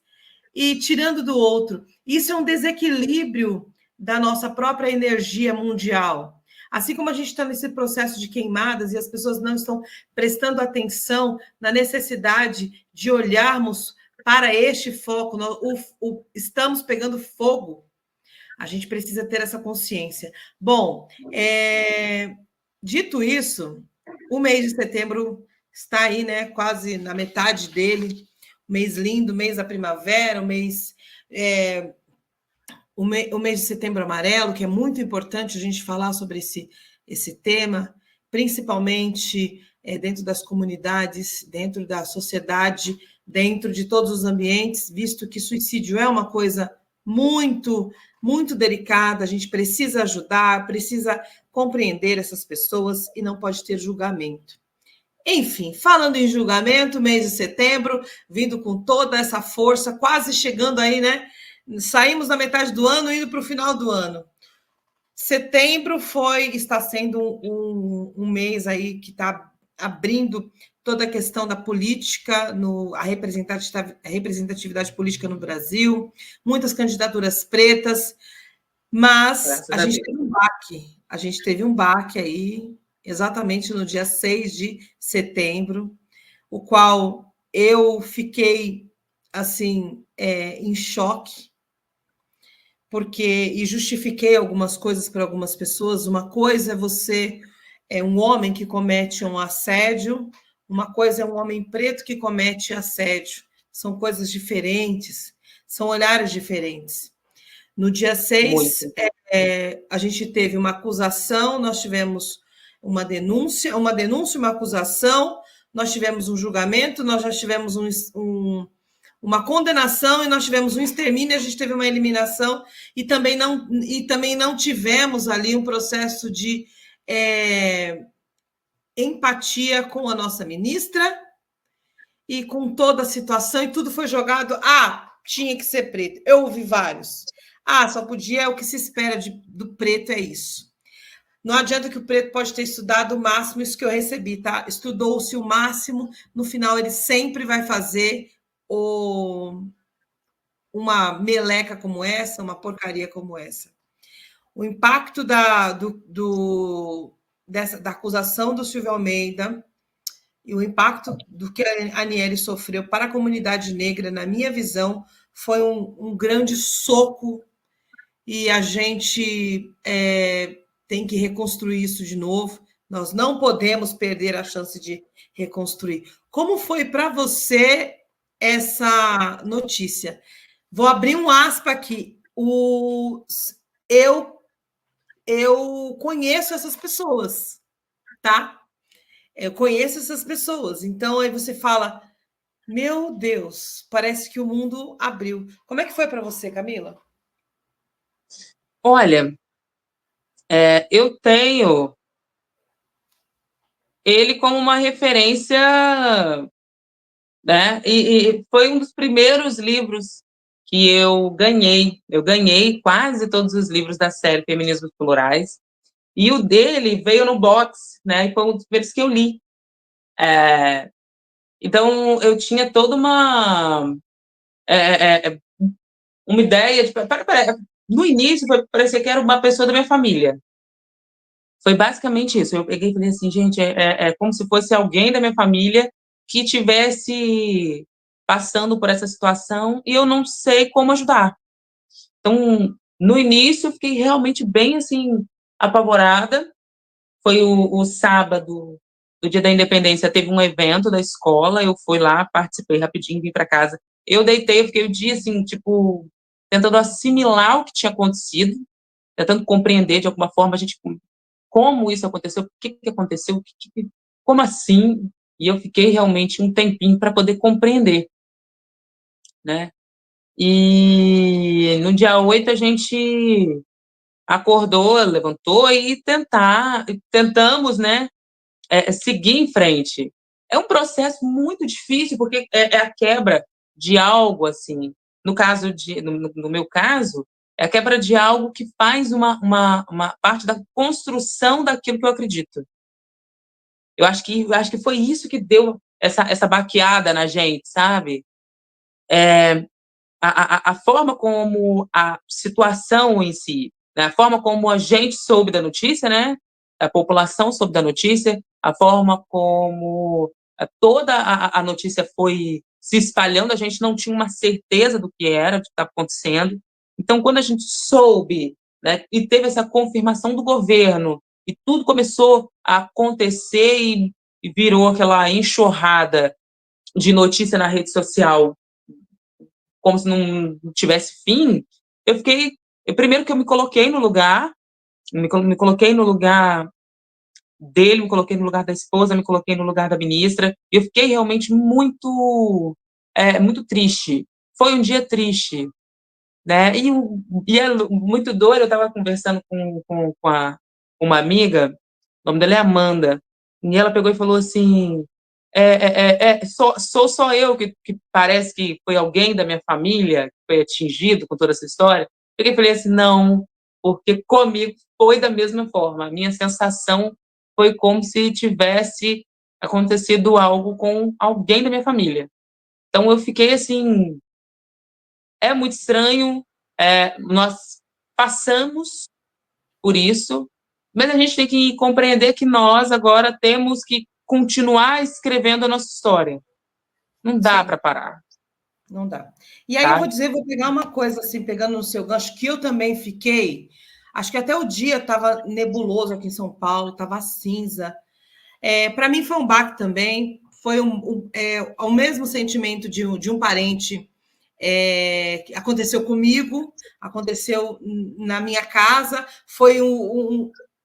e tirando do outro. Isso é um desequilíbrio da nossa própria energia mundial. Assim como a gente está nesse processo de queimadas e as pessoas não estão prestando atenção na necessidade de olharmos para este foco, estamos pegando fogo. A gente precisa ter essa consciência. Bom, dito isso, O mês de setembro está aí, né? Quase na metade dele. Mês lindo, mês da primavera, o mês de setembro amarelo, que é muito importante a gente falar sobre esse tema, principalmente dentro das comunidades, dentro da sociedade, dentro de todos os ambientes, visto que suicídio é uma coisa muito, muito delicada, a gente precisa ajudar, precisa compreender essas pessoas e não pode ter julgamento. Enfim, falando em julgamento, mês de setembro, vindo com toda essa força, quase chegando aí, né? Saímos da metade do ano, indo para o final do ano. Setembro está sendo um mês aí que está abrindo toda a questão da política, a representatividade política no Brasil, muitas candidaturas pretas, mas a gente teve um baque. A gente teve um baque aí, exatamente no dia 6 de setembro, o qual eu fiquei, assim, em choque, e justifiquei algumas coisas para algumas pessoas. Uma coisa é um homem que comete um assédio, uma coisa é um homem preto que comete assédio. São coisas diferentes, são olhares diferentes. No dia 6, a gente teve uma acusação, nós tivemos uma denúncia, uma acusação, nós tivemos um julgamento, nós já tivemos uma condenação e nós tivemos um extermínio, a gente teve uma eliminação e também não tivemos ali um processo de empatia com a nossa ministra e com toda a situação, e tudo foi jogado. Tinha que ser preto. Eu ouvi vários. Só podia, o que se espera do preto é isso. Não adianta que o preto pode ter estudado o máximo, isso que eu recebi, tá? Estudou-se o máximo, no final ele sempre vai fazer uma meleca como essa, uma porcaria como essa. O impacto da acusação do Silvio Almeida e o impacto do que a Aniele sofreu para a comunidade negra, na minha visão, foi um grande soco, e a gente tem que reconstruir isso de novo. Nós não podemos perder a chance de reconstruir. Como foi para você essa notícia? Vou abrir um aspa aqui. Eu conheço essas pessoas, tá? Eu conheço essas pessoas. Então, aí você fala, meu Deus, parece que o mundo abriu. Como é que foi para você, Camila? Olha, eu tenho ele como uma referência, né? E foi um dos primeiros livros que eu ganhei. Eu ganhei quase todos os livros da série Feminismos Plurais. E o dele veio no box, né? E foi um dos primeiros que eu li. Então, eu tinha toda uma ideia de... No início, parecia que era uma pessoa da minha família. Foi basicamente isso. Eu peguei e falei assim, gente, é como se fosse alguém da minha família que tivesse passando por essa situação e eu não sei como ajudar. Então, no início, eu fiquei realmente bem, assim, apavorada. Foi o sábado do Dia da Independência, teve um evento da escola, eu fui lá, participei rapidinho, vim para casa. Eu deitei, eu fiquei o dia, assim, tipo, tentando assimilar o que tinha acontecido, tentando compreender de alguma forma, como isso aconteceu, por que aconteceu, como assim? E eu fiquei realmente um tempinho para poder compreender, né? E no dia 8 a gente acordou, levantou e tentamos, né, seguir em frente. É um processo muito difícil, porque é a quebra de algo, assim, no meu caso, é a quebra de algo que faz uma parte da construção daquilo que eu acredito. Eu acho que foi isso que deu essa baqueada na gente, sabe? A forma como a situação em si, né? A forma como a gente soube da notícia, né? A população soube da notícia, a forma como toda a notícia foi se espalhando, a gente não tinha uma certeza do que era, do que estava acontecendo. Então, quando a gente soube, né, e teve essa confirmação do governo, e tudo começou a acontecer, e virou aquela enxurrada de notícia na rede social, como se não tivesse fim, primeiro que eu me coloquei no lugar, me coloquei no lugar dele, me coloquei no lugar da esposa, me coloquei no lugar da ministra, e eu fiquei realmente muito triste. Foi um dia triste, né? E é muito doido, eu estava conversando uma amiga, o nome dela é Amanda, e ela pegou e falou assim, sou só eu que parece que foi alguém da minha família que foi atingido com toda essa história? Eu falei assim, não, porque comigo foi da mesma forma, a minha sensação foi como se tivesse acontecido algo com alguém da minha família. Então eu fiquei assim, é muito estranho, nós passamos por isso, mas a gente tem que compreender que nós agora temos que continuar escrevendo a nossa história. Não dá para parar. Não dá. E aí eu vou dizer, vou pegar uma coisa assim, pegando no seu gancho, que eu também fiquei, acho que até o dia estava nebuloso aqui em São Paulo, estava cinza. Para mim foi um baque também, foi o mesmo sentimento de um parente que aconteceu comigo, aconteceu na minha casa, foi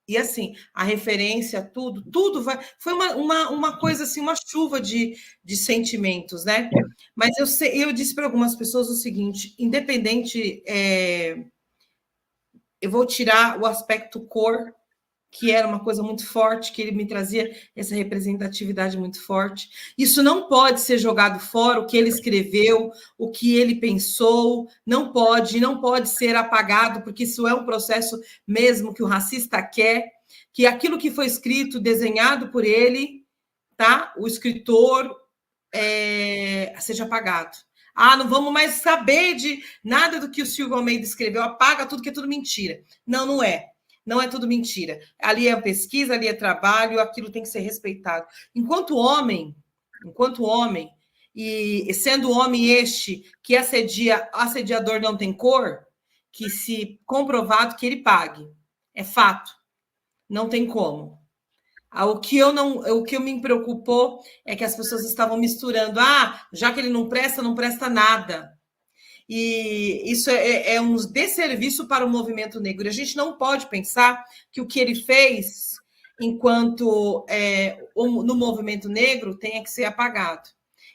e assim, a referência, tudo foi uma coisa assim, uma chuva de sentimentos, né? Mas eu disse para algumas pessoas o seguinte: independente, eu vou tirar o aspecto cor, que era uma coisa muito forte, que ele me trazia essa representatividade muito forte. Isso não pode ser jogado fora, o que ele escreveu, o que ele pensou, não pode ser apagado, porque isso é um processo mesmo que o racista quer, que aquilo que foi escrito, desenhado por ele, tá? O escritor seja apagado. Não vamos mais saber de nada do que o Silvio Almeida escreveu, apaga tudo, que é tudo mentira. Não, não é. Não é tudo mentira. Ali é pesquisa, ali é trabalho, aquilo tem que ser respeitado. Enquanto homem, e sendo homem este que assediador não tem cor, que se comprovado que ele pague. É fato. Não tem como. O que me preocupou é que as pessoas estavam misturando. Já que ele não presta nada. E isso é um desserviço para o movimento negro. A gente não pode pensar que o que ele fez enquanto no movimento negro tenha que ser apagado.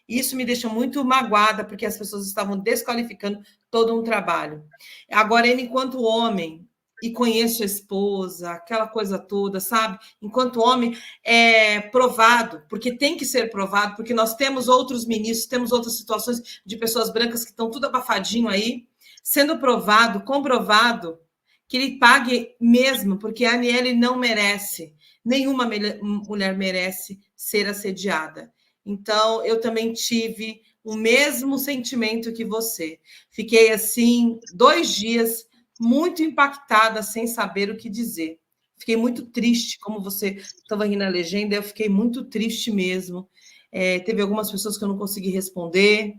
Isso me deixa muito magoada, porque as pessoas estavam desqualificando todo um trabalho. Agora, ele, enquanto homem, e conheço a esposa, aquela coisa toda, sabe? Enquanto homem, é provado, porque tem que ser provado, porque nós temos outros ministros, temos outras situações de pessoas brancas que estão tudo abafadinho aí, sendo provado, comprovado, que ele pague mesmo, porque a Aniele não merece, nenhuma mulher merece ser assediada. Então, eu também tive o mesmo sentimento que você. Fiquei assim, 2 dias muito impactada, sem saber o que dizer. Fiquei muito triste, como você estava rindo na legenda, eu fiquei muito triste mesmo. Teve algumas pessoas que eu não consegui responder.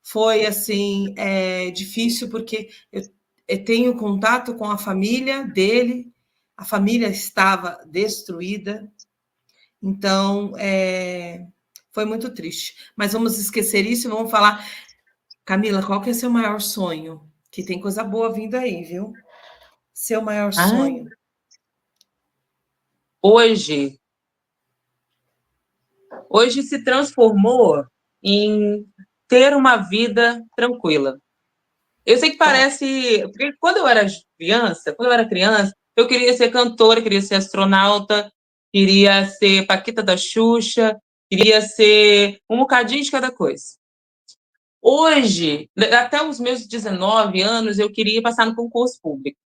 Foi, assim, difícil, porque eu tenho contato com a família dele, a família estava destruída. Então, foi muito triste. Mas vamos esquecer isso e vamos falar. Camila, qual que é seu maior sonho? Que tem coisa boa vindo aí, viu? Seu maior sonho. Hoje se transformou em ter uma vida tranquila. Eu sei que parece... Porque quando eu era criança, eu queria ser cantora, queria ser astronauta, queria ser Paquita da Xuxa, queria ser um bocadinho de cada coisa. Hoje, até os meus 19 anos, eu queria passar no concurso público,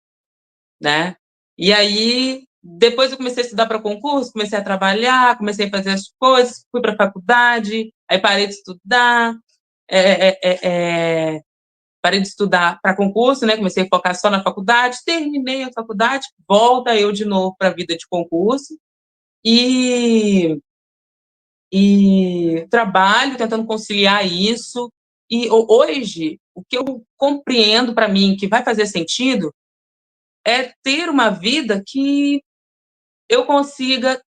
né? E aí, depois eu comecei a estudar para concurso, comecei a trabalhar, comecei a fazer as coisas, fui para a faculdade, aí parei de estudar, parei de estudar para concurso, né? Comecei a focar só na faculdade, terminei a faculdade, volta eu de novo para a vida de concurso e trabalho tentando conciliar isso. E hoje, o que eu compreendo para mim que vai fazer sentido é ter uma vida que eu consiga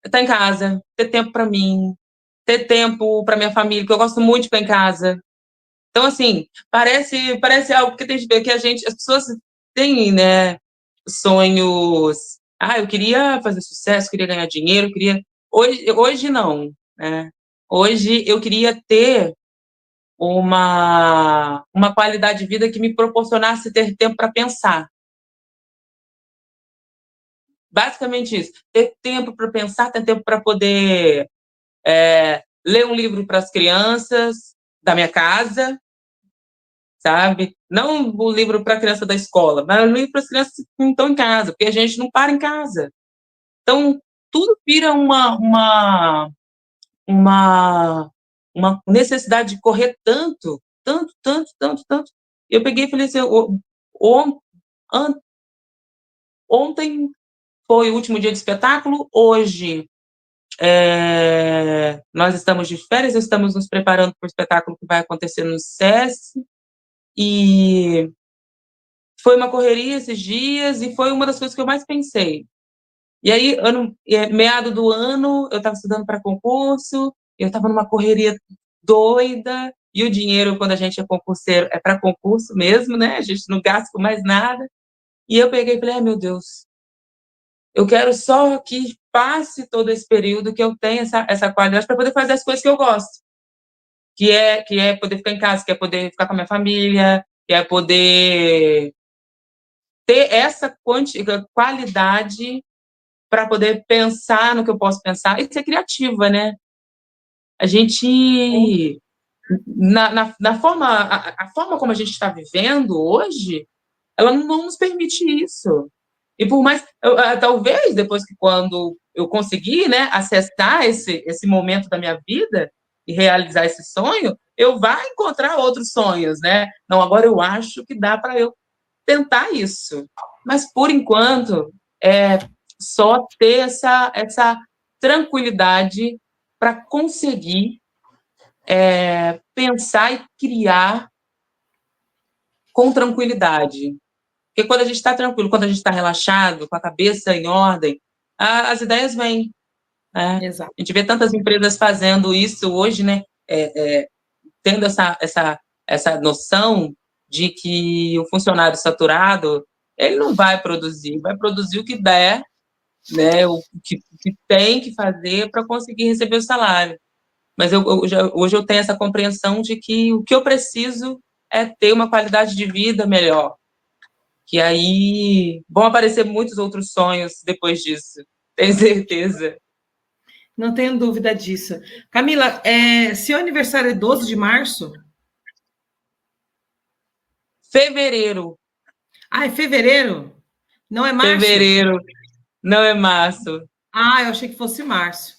estar em casa, ter tempo para mim, ter tempo para minha família, que eu gosto muito de ficar em casa. Então, assim, parece algo que tem que ver que as pessoas têm, né, sonhos. Ah, eu queria fazer sucesso, queria ganhar dinheiro, queria. Hoje não, né? Hoje eu queria ter uma qualidade de vida que me proporcionasse ter tempo para pensar. Basicamente isso. Ter tempo para pensar, ter tempo para poder ler um livro para as crianças da minha casa, sabe? Não o livro para a criança da escola, mas o livro para as crianças que não estão em casa, porque a gente não para em casa. Então, tudo vira uma necessidade de correr tanto, tanto, tanto, tanto, tanto. Eu peguei e falei assim, ontem foi o último dia de espetáculo, hoje nós estamos de férias, estamos nos preparando para o espetáculo que vai acontecer no SESC, e foi uma correria esses dias, e foi uma das coisas que eu mais pensei. E aí, meado do ano, eu estava estudando para concurso, eu estava numa correria doida, e o dinheiro, quando a gente é concurseiro, é para concurso mesmo, né? A gente não gasta com mais nada. E eu peguei e falei, meu Deus, eu quero só que passe todo esse período, que eu tenha essa qualidade para poder fazer as coisas que eu gosto, que é poder ficar em casa, que é poder ficar com a minha família, que é poder ter essa qualidade para poder pensar no que eu posso pensar e ser criativa, né? A gente, na forma, a forma como a gente está vivendo hoje, ela não nos permite isso. E por mais, talvez, depois que quando eu conseguir, né, acessar esse momento da minha vida e realizar esse sonho, eu vá encontrar outros sonhos, né? Não, agora eu acho que dá para eu tentar isso. Mas, por enquanto, só ter essa tranquilidade para conseguir pensar e criar com tranquilidade. Porque quando a gente está tranquilo, quando a gente está relaxado, com a cabeça em ordem, as ideias vêm. Né? Exato. A gente vê tantas empresas fazendo isso hoje, né? Tendo essa noção de que o funcionário saturado, ele não vai produzir o que der, né? O que tem que fazer para conseguir receber o salário. Mas hoje eu tenho essa compreensão de que o que eu preciso é ter uma qualidade de vida melhor. Que aí vão aparecer muitos outros sonhos depois disso, tenho certeza. Não tenho dúvida disso. Camila, seu aniversário é 12 de março? Fevereiro. Ah, é fevereiro? Não é março? Fevereiro, não é março. Ah, eu achei que fosse março.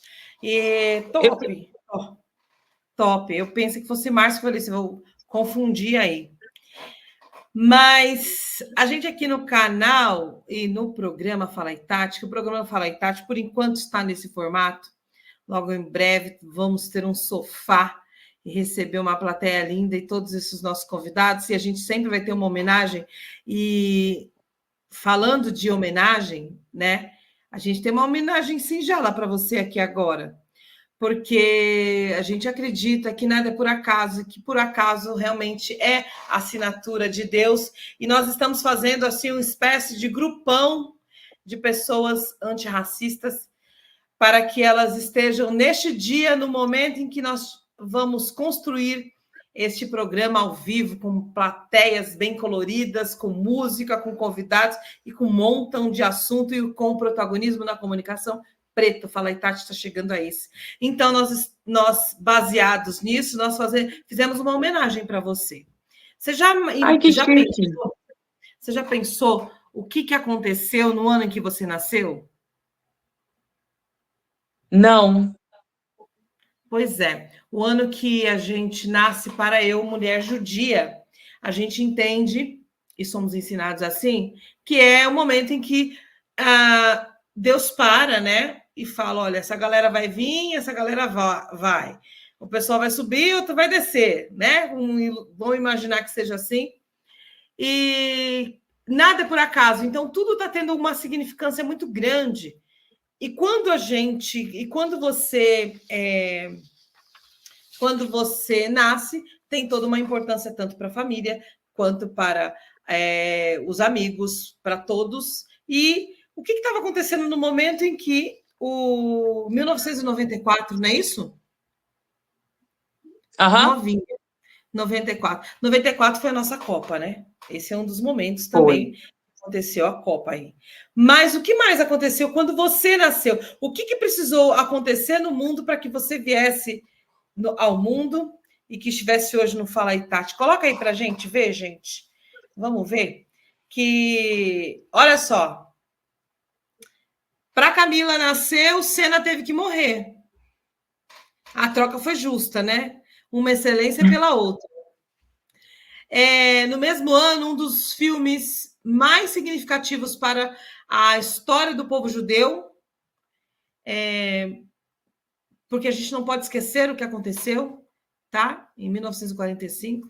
Top. Top. Eu pensei que fosse março, falei assim, vou confundir aí. Mas a gente aqui no canal e no programa Fala Itati, o programa Fala Itati, por enquanto, está nesse formato. Logo em breve vamos ter um sofá e receber uma plateia linda e todos esses nossos convidados. E a gente sempre vai ter uma homenagem. E falando de homenagem, né? A gente tem uma homenagem singela para você aqui agora, porque a gente acredita que nada é por acaso, que por acaso realmente é a assinatura de Deus, e nós estamos fazendo assim uma espécie de grupão de pessoas antirracistas para que elas estejam neste dia, no momento em que nós vamos construir este programa ao vivo, com plateias bem coloridas, com música, com convidados e com um montão de assunto e com protagonismo na comunicação preto. Fala Itati, está chegando a isso. Então, nós baseados nisso, fizemos uma homenagem para você. Você já pensou o que aconteceu no ano em que você nasceu? Não. Pois é, o ano que a gente nasce para eu, mulher judia, a gente entende, e somos ensinados assim, que é o momento em que Deus para, né? E fala: olha, essa galera vai vir, essa galera vai. O pessoal vai subir, outro vai descer, né? Vamos imaginar que seja assim. E nada é por acaso. Então, tudo está tendo uma significância muito grande E quando você nasce, tem toda uma importância tanto para a família quanto para os amigos, para todos. E o que estava acontecendo no momento em que o 1994, não é isso? Novinha. 94. 94 foi a nossa Copa, né? Esse é um dos momentos também que aconteceu a Copa aí. Mas o que mais aconteceu quando você nasceu? O que precisou acontecer no mundo para que você viesse ao mundo e que estivesse hoje no Fala aí, Tati? Coloca aí para a gente ver, gente. Vamos ver. Olha só. Para Camila nascer, o Senna teve que morrer. A troca foi justa, né? Uma excelência pela outra. No mesmo ano, um dos filmes mais significativos para a história do povo judeu, porque a gente não pode esquecer o que aconteceu, tá? Em 1945.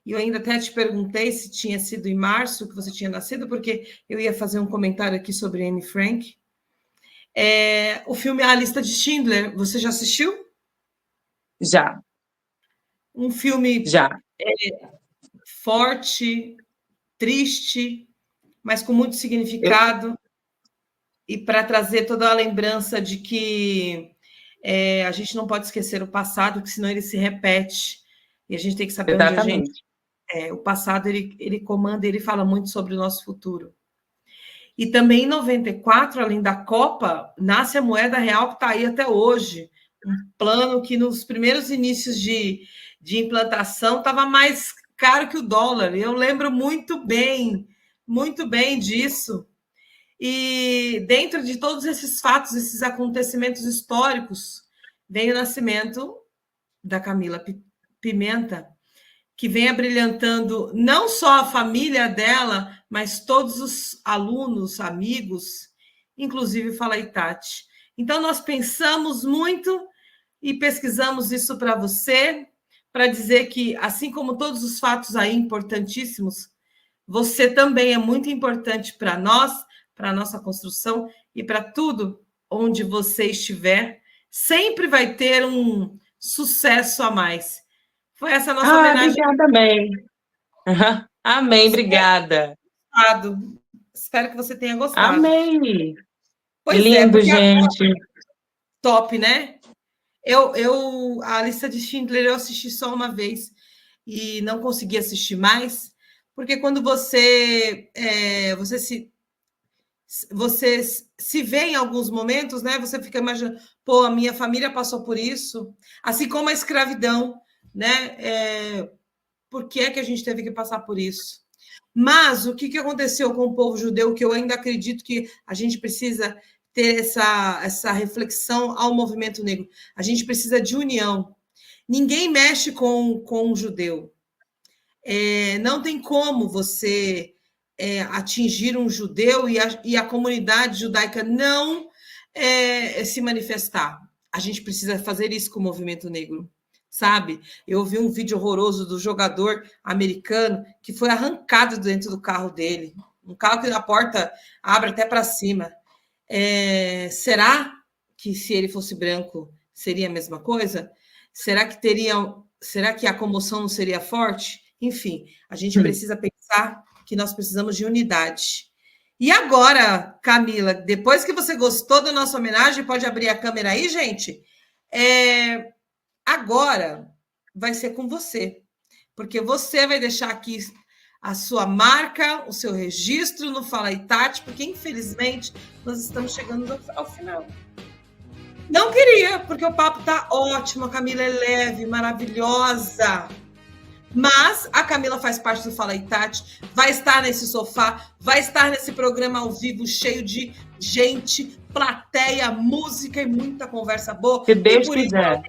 E eu ainda até te perguntei se tinha sido em março que você tinha nascido, porque eu ia fazer um comentário aqui sobre Anne Frank. O filme A Lista de Schindler, você já assistiu? Já. Um filme já. Forte, triste, mas com muito significado. E para trazer toda a lembrança de que a gente não pode esquecer o passado, porque senão ele se repete. E a gente tem que saber onde a gente... o passado, ele comanda, ele fala muito sobre o nosso futuro. E também em 94, além da Copa, nasce a moeda real que está aí até hoje. Um plano que nos primeiros inícios de implantação estava mais caro que o dólar. Eu lembro muito bem disso. E dentro de todos esses fatos, esses acontecimentos históricos, vem o nascimento da Camila Pimenta, que vem abrilhantando não só a família dela, mas todos os alunos, amigos, inclusive Fala aí, Tati. Então, nós pensamos muito e pesquisamos isso para você, para dizer que, assim como todos os fatos aí importantíssimos, você também é muito importante para nós, para a nossa construção e para tudo onde você estiver. Sempre vai ter um sucesso a mais. Foi essa a nossa homenagem. Obrigada, amém. Amém, obrigada. Espero que você tenha gostado. Amém. Pois lindo, gente. Top, né? A Lista de Schindler eu assisti só uma vez e não consegui assistir mais, porque quando você se vê em alguns momentos, né? Você fica imaginando, pô, a minha família passou por isso, assim como a escravidão, né? Por que é que a gente teve que passar por isso? Mas o que aconteceu com o povo judeu, que eu ainda acredito que a gente precisa ter essa reflexão ao movimento negro. A gente precisa de união. Ninguém mexe com um judeu. Não tem como você atingir um judeu e a comunidade judaica não se manifestar. A gente precisa fazer isso com o movimento negro, sabe? Eu vi um vídeo horroroso do jogador americano que foi arrancado dentro do carro dele. Um carro que a porta abre até para cima. Será que se ele fosse branco seria a mesma coisa? Será que a comoção não seria forte? Enfim, a gente precisa pensar que nós precisamos de unidade. E agora, Camila, depois que você gostou da nossa homenagem, pode abrir a câmera aí, gente? Agora vai ser com você, porque você vai deixar aqui a sua marca, o seu registro no Fala aí, Tati, porque infelizmente nós estamos chegando ao final. Não queria, porque o papo tá ótimo, a Camila é leve, maravilhosa. Mas a Camila faz parte do Fala aí, Tati, vai estar nesse sofá, vai estar nesse programa ao vivo, cheio de gente, plateia, música e muita conversa boa. Se Deus quiser.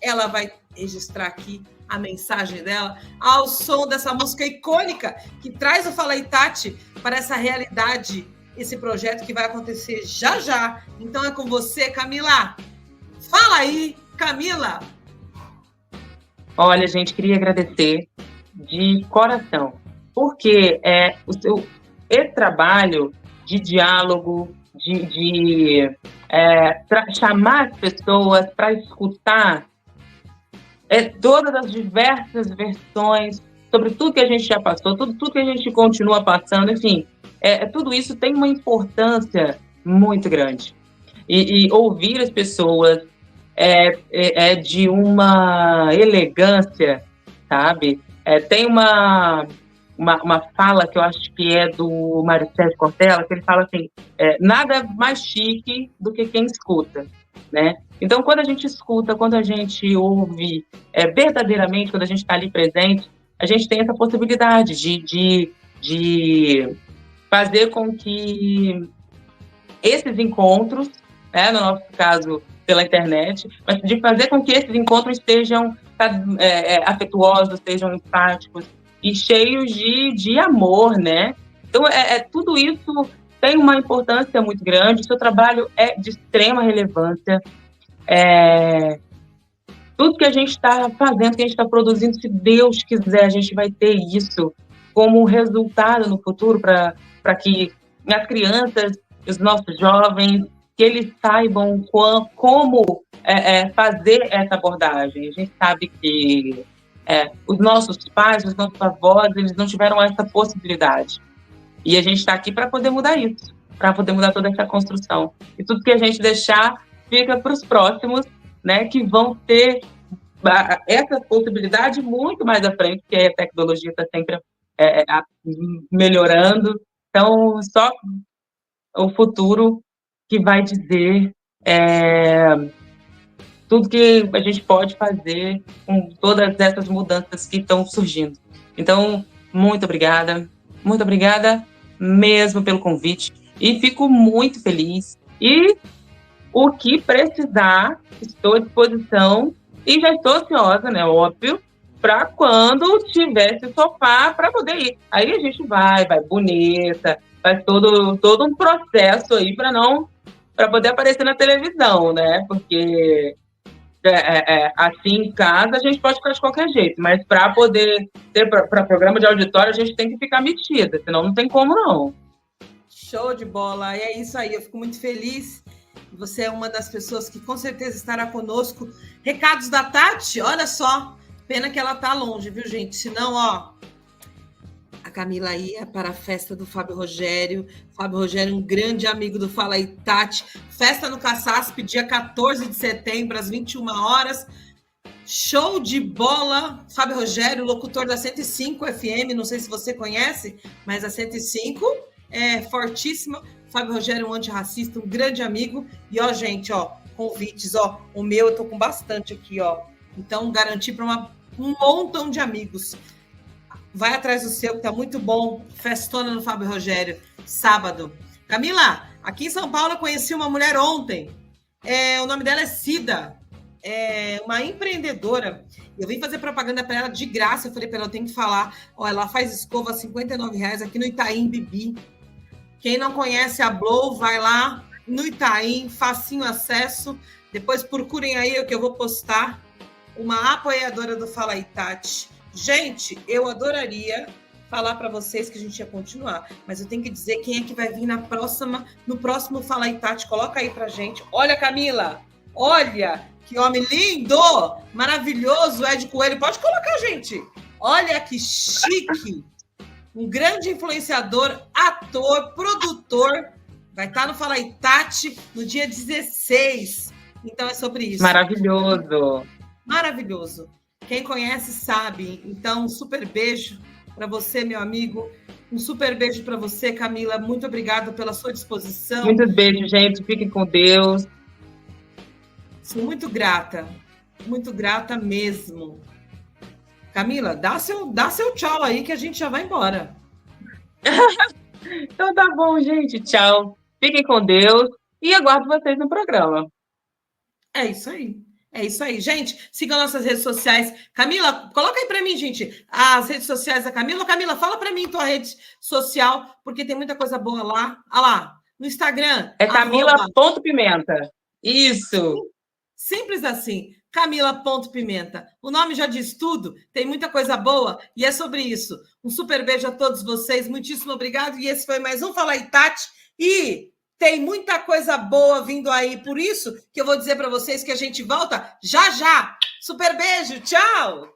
Ela vai registrar aqui a mensagem dela ao som dessa música icônica que traz o Fala aí, Tati para essa realidade, esse projeto que vai acontecer já já. Então é com você, Camila. Fala aí, Camila. Olha, gente, queria agradecer de coração, porque esse trabalho de diálogo, chamar as pessoas para escutar todas as diversas versões sobre tudo que a gente já passou, tudo que a gente continua passando, enfim, tudo isso tem uma importância muito grande. E ouvir as pessoas é de uma elegância, sabe? Tem uma fala que eu acho que é do Mário Sérgio Cortella, que ele fala assim, nada mais chique do que quem escuta, né? Então, quando a gente escuta, quando a gente ouve verdadeiramente, quando a gente está ali presente, a gente tem essa possibilidade de fazer com que esses encontros, né, no nosso caso pela internet, mas de fazer com que esses encontros sejam afetuosos, sejam empáticos e cheios de amor, né? Então, tudo isso tem uma importância muito grande, o seu trabalho é de extrema relevância. Tudo que a gente está fazendo, que a gente está produzindo, se Deus quiser, a gente vai ter isso como resultado no futuro para que as crianças, os nossos jovens, que eles saibam como fazer essa abordagem. A gente sabe que os nossos pais, os nossos avós, eles não tiveram essa possibilidade. E a gente está aqui para poder mudar isso, para poder mudar toda essa construção. E tudo que a gente deixar fica para os próximos, né, que vão ter essa possibilidade muito mais à frente, porque a tecnologia está sempre melhorando. Então, só o futuro que vai dizer tudo que a gente pode fazer com todas essas mudanças que estão surgindo. Então, muito obrigada mesmo pelo convite, e fico muito feliz. E o que precisar, estou à disposição e já estou ansiosa, né, óbvio, para quando tiver esse sofá para poder ir. Aí a gente vai bonita, faz todo um processo aí para poder aparecer na televisão, né? Porque assim em casa a gente pode ficar de qualquer jeito, mas para poder ter para programa de auditório a gente tem que ficar metida, senão não tem como não. Show de bola, é isso aí, eu fico muito feliz. Você é uma das pessoas que com certeza estará conosco. Recados da Tati, olha só, pena que ela tá longe, viu, gente? Senão, ó, a Camila ia para a festa do Fábio Rogério. Fábio Rogério, um grande amigo do Fala aí, Tati. Festa no Caçaspe, dia 14 de setembro, às 21 horas. Show de bola. Fábio Rogério, locutor da 105 FM, não sei se você conhece, mas a 105 é fortíssima. Fábio Rogério, um antirracista, um grande amigo. E, ó, gente, ó, convites, ó, o meu eu tô com bastante aqui, ó. Então, garanti para um montão de amigos. Vai atrás do seu, que tá muito bom. Festona no Fábio Rogério, sábado. Camila, aqui em São Paulo eu conheci uma mulher ontem. O nome dela é Cida. É uma empreendedora. Eu vim fazer propaganda para ela de graça. Eu falei para ela, eu tenho que falar. Ó, ela faz escova a R$59 aqui no Itaim Bibi. Quem não conhece a Blow, vai lá no Itaim, facinho acesso. Depois procurem aí o que eu vou postar. Uma apoiadora do Fala aí, Tati. Gente, eu adoraria falar para vocês que a gente ia continuar, mas eu tenho que dizer quem é que vai vir no próximo Fala aí, Tati. Coloca aí pra gente. Olha, Camila, olha que homem lindo, maravilhoso, Ed Coelho. Pode colocar, gente. Olha que chique. Um grande influenciador, ator, produtor. Vai estar no Fala aí, Tati, no dia 16. Então é sobre isso. Maravilhoso. Maravilhoso. Quem conhece sabe. Então, um super beijo para você, meu amigo. Um super beijo para você, Camila. Muito obrigada pela sua disposição. Muitos beijos, gente. Fiquem com Deus. Sou muito grata mesmo. Camila, dá seu tchau aí que a gente já vai embora. Então tá bom, gente. Tchau. Fiquem com Deus e aguardo vocês no programa. É isso aí. É isso aí. Gente, sigam nossas redes sociais. Camila, coloca aí para mim, gente, as redes sociais da Camila. Camila, fala para mim tua rede social, porque tem muita coisa boa lá. Ah lá, no Instagram. É Camila.pimenta. Isso. Simples assim. Camila.pimenta. O nome já diz tudo, tem muita coisa boa e é sobre isso. Um super beijo a todos vocês, muitíssimo obrigado. E esse foi mais um Fala aí, Tati. E Tem muita coisa boa vindo aí, por isso que eu vou dizer para vocês que a gente volta já já. Super beijo, tchau!